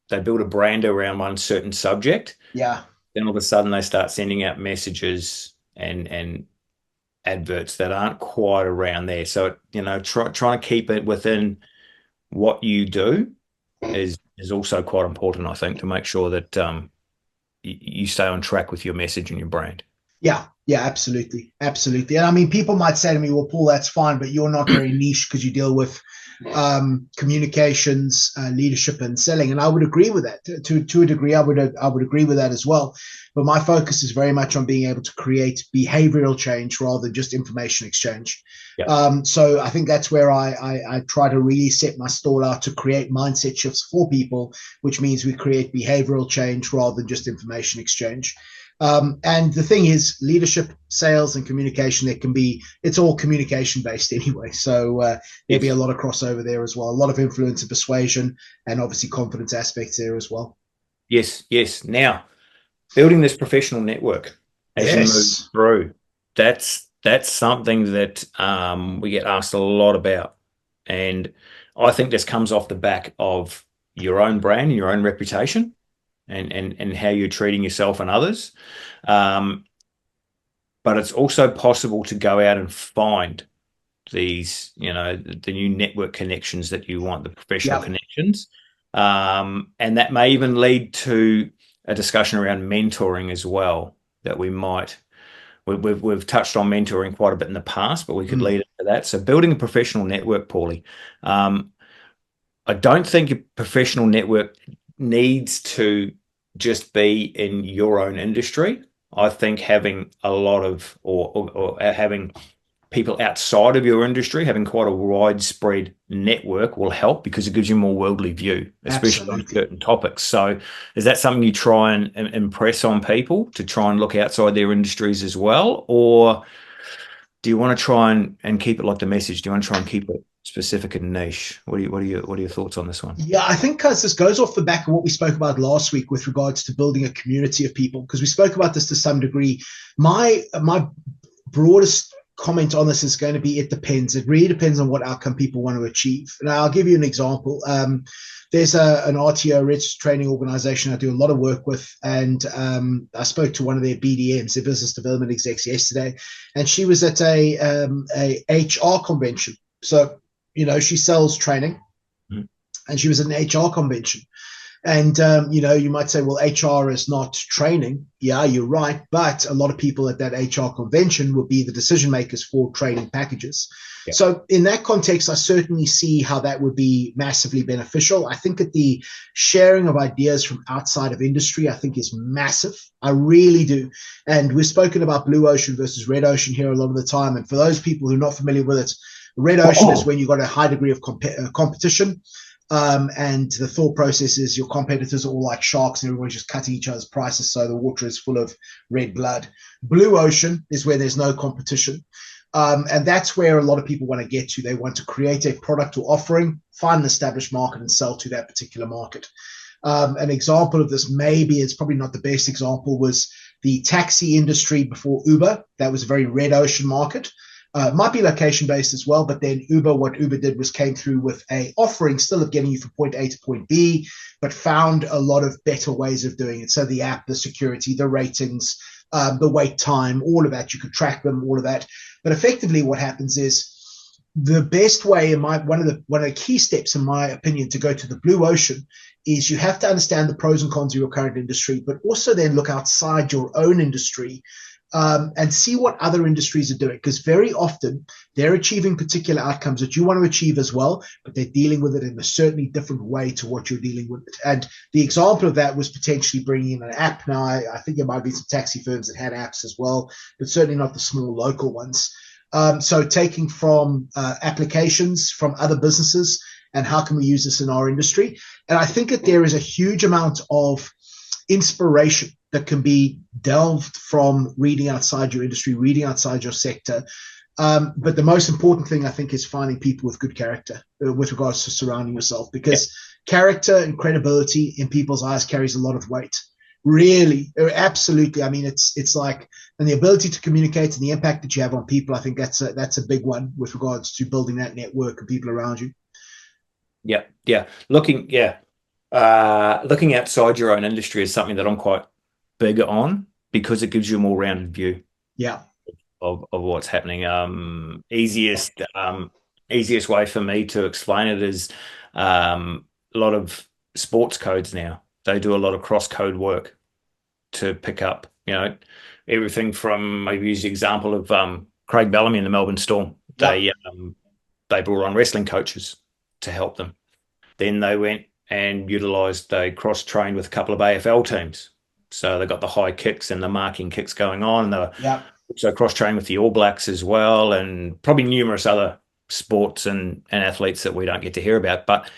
build a brand around one certain subject. Yeah. Then all of a sudden they start sending out messages and adverts that aren't quite around there. So, trying to keep it within what you do is also quite important, I think, to make sure that you stay on track with your message and your brand. Yeah, absolutely. And I mean, people might say to me, well, Paul, that's fine, but you're not very niche because you deal with communications, leadership, and selling. And I would agree with that to a degree. I would agree with that as well. But my focus is very much on being able to create behavioral change rather than just information exchange. Yep. So I think that's where I try to really set my stall out to create mindset shifts for people, which means we create behavioral change rather than just information exchange. And the thing is, leadership, sales, and communication, it's all communication based anyway. So there'll be a lot of crossover there as well. A lot of influence and persuasion, and obviously confidence aspects there as well. Yes. Now, building this professional network as you move through, that's something that we get asked a lot about. And I think this comes off the back of your own brand and your own reputation. And how you're treating yourself and others. But it's also possible to go out and find these, the new network connections that you want, the professional connections. And that may even lead to a discussion around mentoring as well, that we've touched on mentoring quite a bit in the past, but we could lead into that. So building a professional network, Paulie. I don't think a professional network needs to just be in your own industry. I think having a lot of or having people outside of your industry, having quite a widespread network will help, because it gives you more worldly view, especially on certain topics. So is that something you try and impress on people, to try and look outside their industries as well? Or do you want to try and keep it like the message? Do you want to try and keep it specific and niche? What are your thoughts on this one? Yeah, I think because this goes off the back of what we spoke about last week with regards to building a community of people, because we spoke about this to some degree. My broadest comment on this is going to be, it depends. It really depends on what outcome people want to achieve. Now, I'll give you an example. There's an RTO, registered training organization, I do a lot of work with, and I spoke to one of their BDMs, their business development execs, yesterday, and she was at a HR convention. So she sells training, and she was at an HR convention. And, you might say, well, HR is not training. Yeah, you're right. But a lot of people at that HR convention will be the decision makers for training packages. Yeah. So in that context, I certainly see how that would be massively beneficial. I think that the sharing of ideas from outside of industry, I think, is massive. I really do. And we've spoken about blue ocean versus red ocean here a lot of the time. And for those people who are not familiar with it, red ocean is when you've got a high degree of competition. And the thought process is your competitors are all like sharks and everyone's just cutting each other's prices, so the water is full of red blood. Blue ocean is where there's no competition. And that's where a lot of people want to get to. They want to create a product or offering, find an established market, and sell to that particular market. An example of this, maybe it's probably not the best example, was the taxi industry before Uber. That was a very red ocean market. Might be location based as well, but then what Uber did was came through with a offering still of getting you from point A to point B, but found a lot of better ways of doing it. So the app, the security, the ratings, the wait time, all of that, you could track them, all of that. But effectively what happens is the best way, one of the key steps, in my opinion, to go to the blue ocean is you have to understand the pros and cons of your current industry, but also then look outside your own industry and see what other industries are doing, because very often they're achieving particular outcomes that you want to achieve as well, but they're dealing with it in a certainly different way to what you're dealing with it. And the example of that was potentially bringing in an app. Now, I think there might be some taxi firms that had apps as well, but certainly not the small local ones. So taking from applications from other businesses and how can we use this in our industry? And I think that there is a huge amount of inspiration that can be delved from reading outside your industry, reading outside your sector. But the most important thing, I think, is finding people with good character with regards to surrounding yourself, because character and credibility in people's eyes carries a lot of weight. Really, absolutely. I mean, it's like, and the ability to communicate and the impact that you have on people, I think that's a big one with regards to building that network of people around you. Yeah. Looking outside your own industry is something that I'm quite big on, because it gives you a more rounded view of what's happening. Easiest way for me to explain it is a lot of sports codes now. They do a lot of cross code work to pick up, everything from, maybe use the example of Craig Bellamy in the Melbourne Storm. They brought on wrestling coaches to help them. Then they went and utilised, they cross-trained with a couple of AFL teams. So they got the high kicks and the marking kicks going on. They were also cross-trained with the All Blacks as well, and probably numerous other sports and athletes that we don't get to hear about. But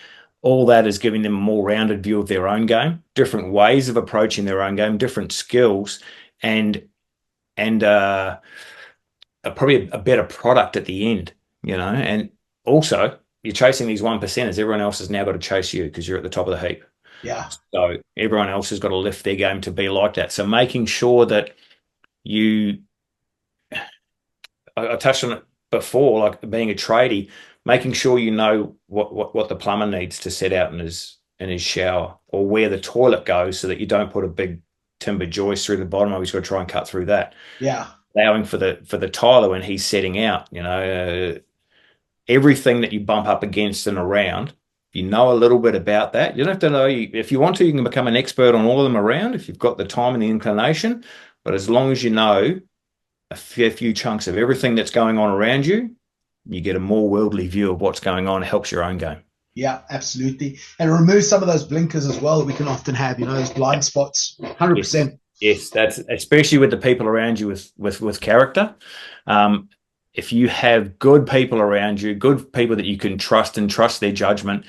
all that is giving them a more rounded view of their own game, different ways of approaching their own game, different skills, and probably a better product at the end, And also, you're chasing these 1%ers. Everyone else has now got to chase you because you're at the top of the heap. Yeah. So everyone else has got to lift their game to be like that. So making sure that I touched on it before, like being a tradie, making sure you know what the plumber needs to set out in his shower, or where the toilet goes, so that you don't put a big timber joist through the bottom of it. He's got to try and cut through that. Yeah. Allowing for the tiler when he's setting out, everything that you bump up against and around, you know a little bit about that. You don't have to know. If you want to, you can become an expert on all of them around if you've got the time and the inclination. But as long as you know a fair few chunks of everything that's going on around you, you get a more worldly view of what's going on. It helps your own game. Yeah, absolutely. And remove some of those blinkers as well that we can often have, those blind spots, 100%. Yes, that's especially with the people around you with character. If you have good people around you, good people that you can trust and trust their judgment,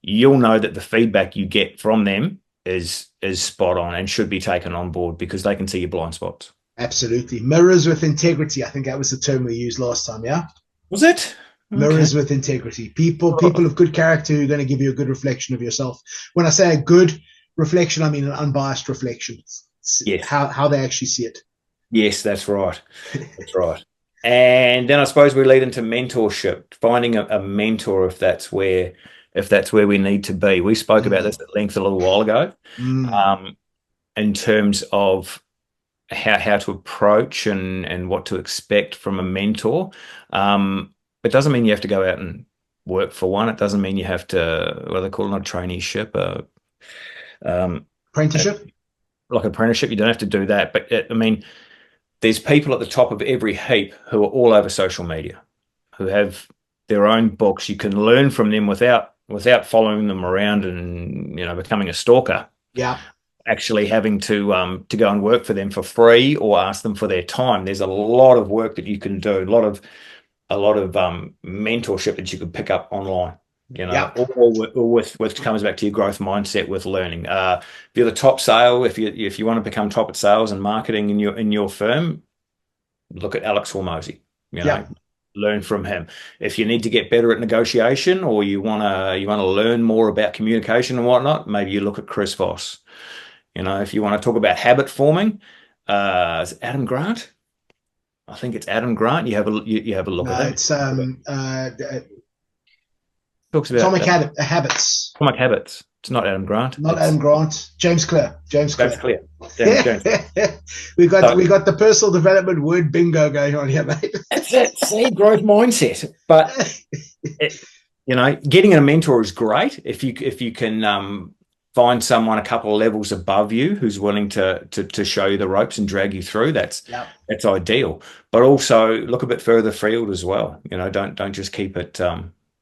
you'll know that the feedback you get from them is spot on and should be taken on board, because they can see your blind spots. Absolutely. Mirrors with integrity. I think that was the term we used last time. Yeah. Was it? Mirrors with integrity. People of good character who are going to give you a good reflection of yourself. When I say a good reflection, I mean an unbiased reflection. Yes. How they actually see it. Yes, that's right. That's right. And then I suppose we lead into mentorship, finding a mentor if that's where we need to be. We spoke about this at length a little while ago, in terms of how to approach and what to expect from a mentor. It doesn't mean you have to go out and work for one. It doesn't mean you have to, what they call it, not a traineeship, Apprenticeship. Like apprenticeship. You don't have to do that, but I mean, there's people at the top of every heap who are all over social media, who have their own books. You can learn from them without following them around and becoming a stalker. Yeah. Actually having to go and work for them for free or ask them for their time. There's a lot of work that you can do, a lot of mentorship that you could pick up online. Yeah. Or with which comes back to your growth mindset with learning. If you're the top sale, if you want to become top at sales and marketing in your firm, look at Alex Hormozy. Yeah. Learn from him. If you need to get better at negotiation, or you wanna learn more about communication and whatnot, maybe you look at Chris Voss. If you want to talk about habit forming, is it Adam Grant? I think it's Adam Grant. You have a look No, at him. it's Talks about Atomic Habits. atomic habits. It's not Adam Grant. Not It's Adam Grant. James Clear. James James Clear. Clear. James. we got So, we got the personal development word bingo going on here, mate. that's it. See, growth mindset. But getting a mentor is great if you can find someone a couple of levels above you who's willing to show you the ropes and drag you through. That's ideal. But also look a bit further afield as well. Don't just keep it.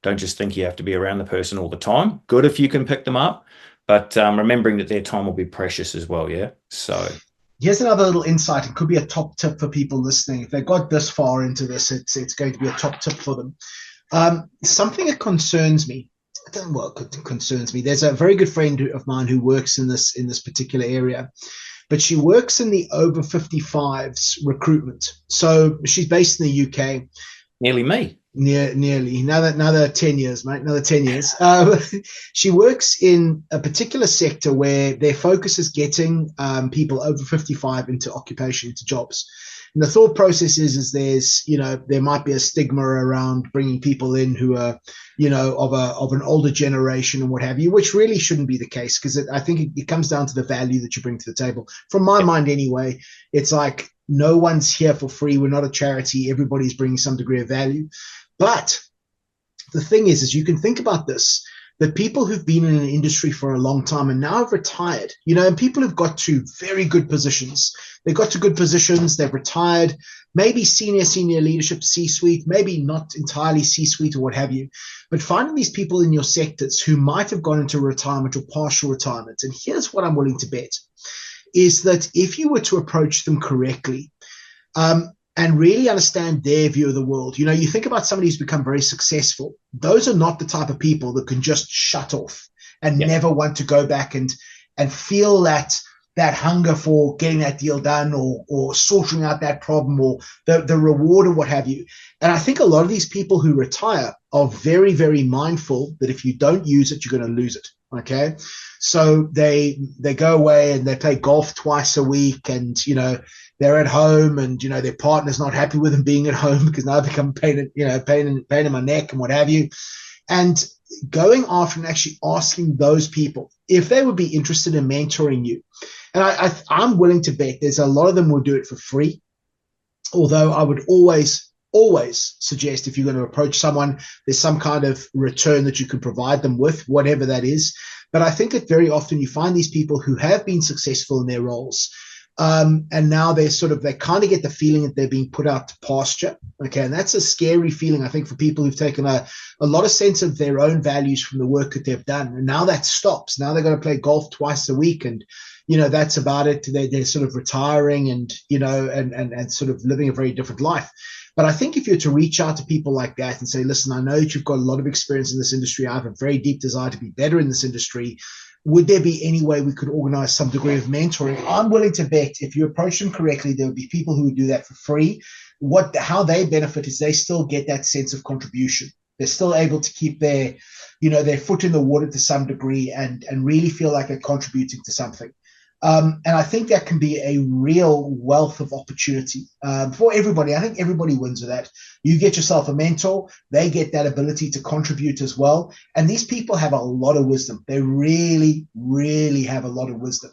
Don't just think you have to be around the person all the time. Good if you can pick them up, but remembering that their time will be precious as well. Yeah. So here's another little insight. It could be a top tip for people listening. If they got this far into this, it's going to be a top tip for them. Something that concerns me. I don't know what concerns me. There's a very good friend of mine who works in this particular area, but she works in the over 55s recruitment. So she's based in the UK. nearly me. Nearly another 10 years, mate. Another 10 years. She works in a particular sector where their focus is getting people over 55 into occupation, into jobs. And the thought process is there's, there might be a stigma around bringing people in who are, of an older generation and what have you, which really shouldn't be the case, because I think it comes down to the value that you bring to the table. From my mind anyway, it's like no one's here for free. We're not a charity. Everybody's bringing some degree of value. But the thing is you can think about this, that people who've been in an industry for a long time and now have retired, and people who've got to very good positions. They got to good positions, they've retired, maybe senior leadership, C-suite, maybe not entirely C-suite or what have you. But finding these people in your sectors who might have gone into retirement or partial retirement, and here's what I'm willing to bet, is that if you were to approach them correctly, and really understand their view of the world. You think about somebody who's become very successful. Those are not the type of people that can just shut off and never want to go back and feel that hunger for getting that deal done or sorting out that problem or the reward or what have you. And I think a lot of these people who retire are very, very mindful that if you don't use it, you're going to lose it. Okay. So they go away and they play golf twice a week, and, they're at home, and, their partner's not happy with them being at home because now they become pain in my neck and what have you. And going after and actually asking those people if they would be interested in mentoring you. And I'm willing to bet there's a lot of them will do it for free. Although I would always suggest, if you're going to approach someone, there's some kind of return that you can provide them with, whatever that is. But I think that very often you find these people who have been successful in their roles, and now they kind of get the feeling that they're being put out to pasture. Okay. And that's a scary feeling, I think, for people who've taken a lot of sense of their own values from the work that they've done. And now that stops. Now they're going to play golf twice a week, and, that's about it. They're sort of retiring and, and sort of living a very different life. But I think if you're to reach out to people like that and say, listen, I know that you've got a lot of experience in this industry. I have a very deep desire to be better in this industry. Would there be any way we could organize some degree of mentoring? I'm willing to bet if you approach them correctly, there would be people who would do that for free. How they benefit is they still get that sense of contribution. They're still able to keep their foot in the water to some degree and really feel like they're contributing to something. And I think that can be a real wealth of opportunity for everybody. I think everybody wins with that. You get yourself a mentor, they get that ability to contribute as well. And these people have a lot of wisdom. They really, really have a lot of wisdom,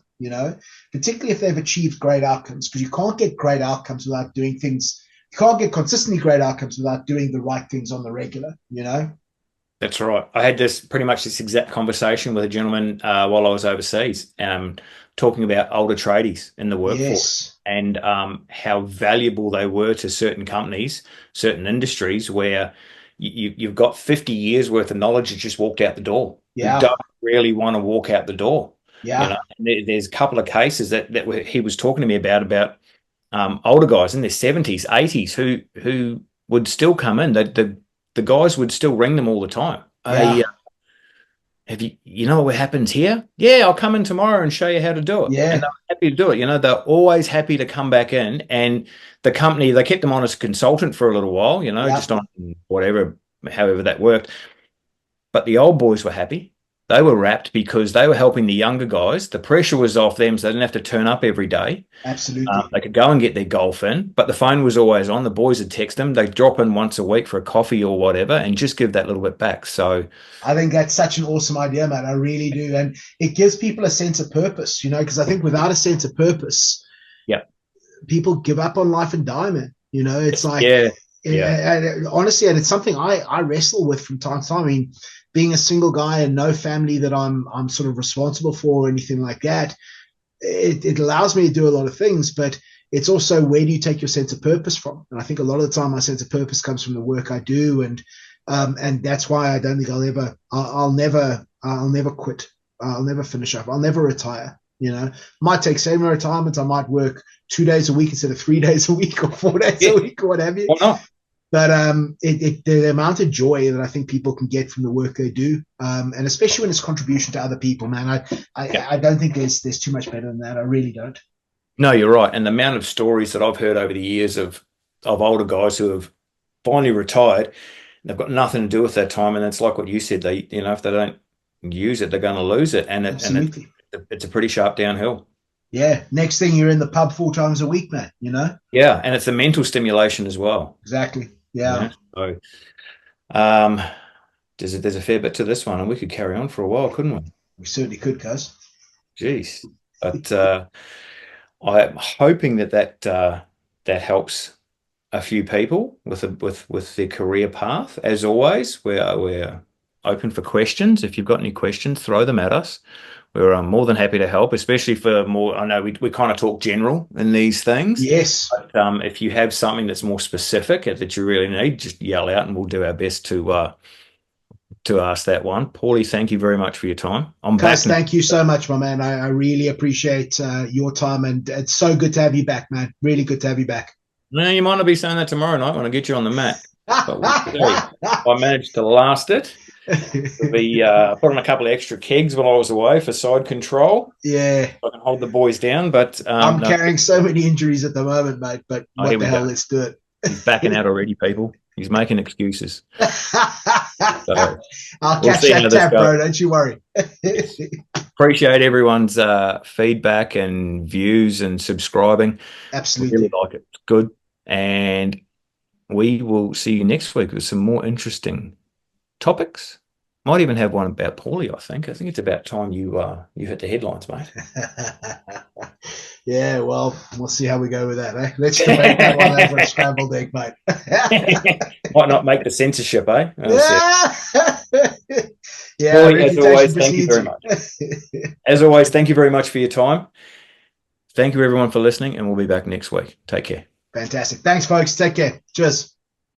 particularly if they've achieved great outcomes, because you can't get great outcomes without doing things. You can't get consistently great outcomes without doing the right things on the regular, That's right. I had pretty much this exact conversation with a gentleman while I was overseas, talking about older tradies in the workforce Yes. and how valuable they were to certain companies, certain industries where you've got 50 years worth of knowledge that just walked out the door. You Yeah. don't really want to walk out the door. You know, Yeah. and there's a couple of cases he was talking to me about older guys in their 70s, 80s who would still come in. The guys would still ring them all the time. Hey, Yeah. have you know what happens here? Yeah, I'll come in tomorrow and show you how to do it. And Yeah. they're happy to do it. You know, they're always happy to come back in. And the company, they kept them on as a consultant for a little while, you know, Yeah. just on whatever, however that worked. But the old boys were happy. They were wrapped because they were helping the younger guys. The pressure was off them, so they didn't have to turn up every day. Absolutely. They could go and get their golf in, but the phone was always on. The boys would text them. They'd drop in once a week for a coffee or whatever and just give that little bit back. So, I think that's such an awesome idea, man. I really do. And it gives people a sense of purpose, because I think without a sense of purpose, yeah. people give up on life and die, man. It's like, Yeah. Yeah. honestly, and it's something I wrestle with from time to time. I mean, being a single guy and no family that I'm sort of responsible for or anything like that, it allows me to do a lot of things, but it's also, where do you take your sense of purpose from? And I think a lot of the time my sense of purpose comes from the work I do, and that's why I don't think I'll never quit. I'll never finish up. I'll never retire. Might take semi-retirement. I might work 2 days a week instead of 3 days a week or 4 days a week or what have you. Why not? But the amount of joy that I think people can get from the work they do, and especially when it's contribution to other people, man, I don't think there's too much better than that. I really don't. No, you're right. And the amount of stories that I've heard over the years of older guys who have finally retired, they've got nothing to do with that time. And it's like what you said, if they don't use it, they're going to lose it. And Absolutely. it's a pretty sharp downhill. Yeah. Next thing, you're in the pub 4 times a week, man. Yeah. And it's a mental stimulation as well. Exactly. Yeah. So, um, there's a fair bit to this one, and we could carry on for a while, couldn't we? We certainly could, cuz. Jeez. But I'm hoping that helps a few people with their career path. As always, we're open for questions. If you've got any questions, throw them at us. We're more than happy to help, especially for more. I know we kind of talk general in these things. Yes. But if you have something that's more specific that you really need, just yell out, and we'll do our best to ask that one. Paulie, thank you very much for your time. Cuz, thank you so much, my man. I really appreciate your time, and it's so good to have you back, man. Really good to have you back. No, you might not be saying that tomorrow night when I get you on the mat. But we'll see. I managed to last it. Put on a couple of extra kegs while I was away for side control. Yeah. I can hold the boys down, but I'm carrying so many injuries at the moment, mate. But what the hell, let's do it. He's backing out already, people. He's making excuses. So, I'll catch that tab, bro. Don't you worry. Appreciate everyone's feedback and views and subscribing. Absolutely. I really like it. It's good. And we will see you next week with some more interesting topics. Might even have one about Paulie, I think. I think it's about time you hit the headlines, mate. Yeah, well, we'll see how we go with that, eh? Let's debate that one over a scrambled egg, mate. Might not make the censorship, eh? Yeah, Paulie, as always, thank you very much. As always, thank you very much for your time. Thank you, everyone, for listening, and we'll be back next week. Take care. Fantastic. Thanks, folks. Take care. Cheers.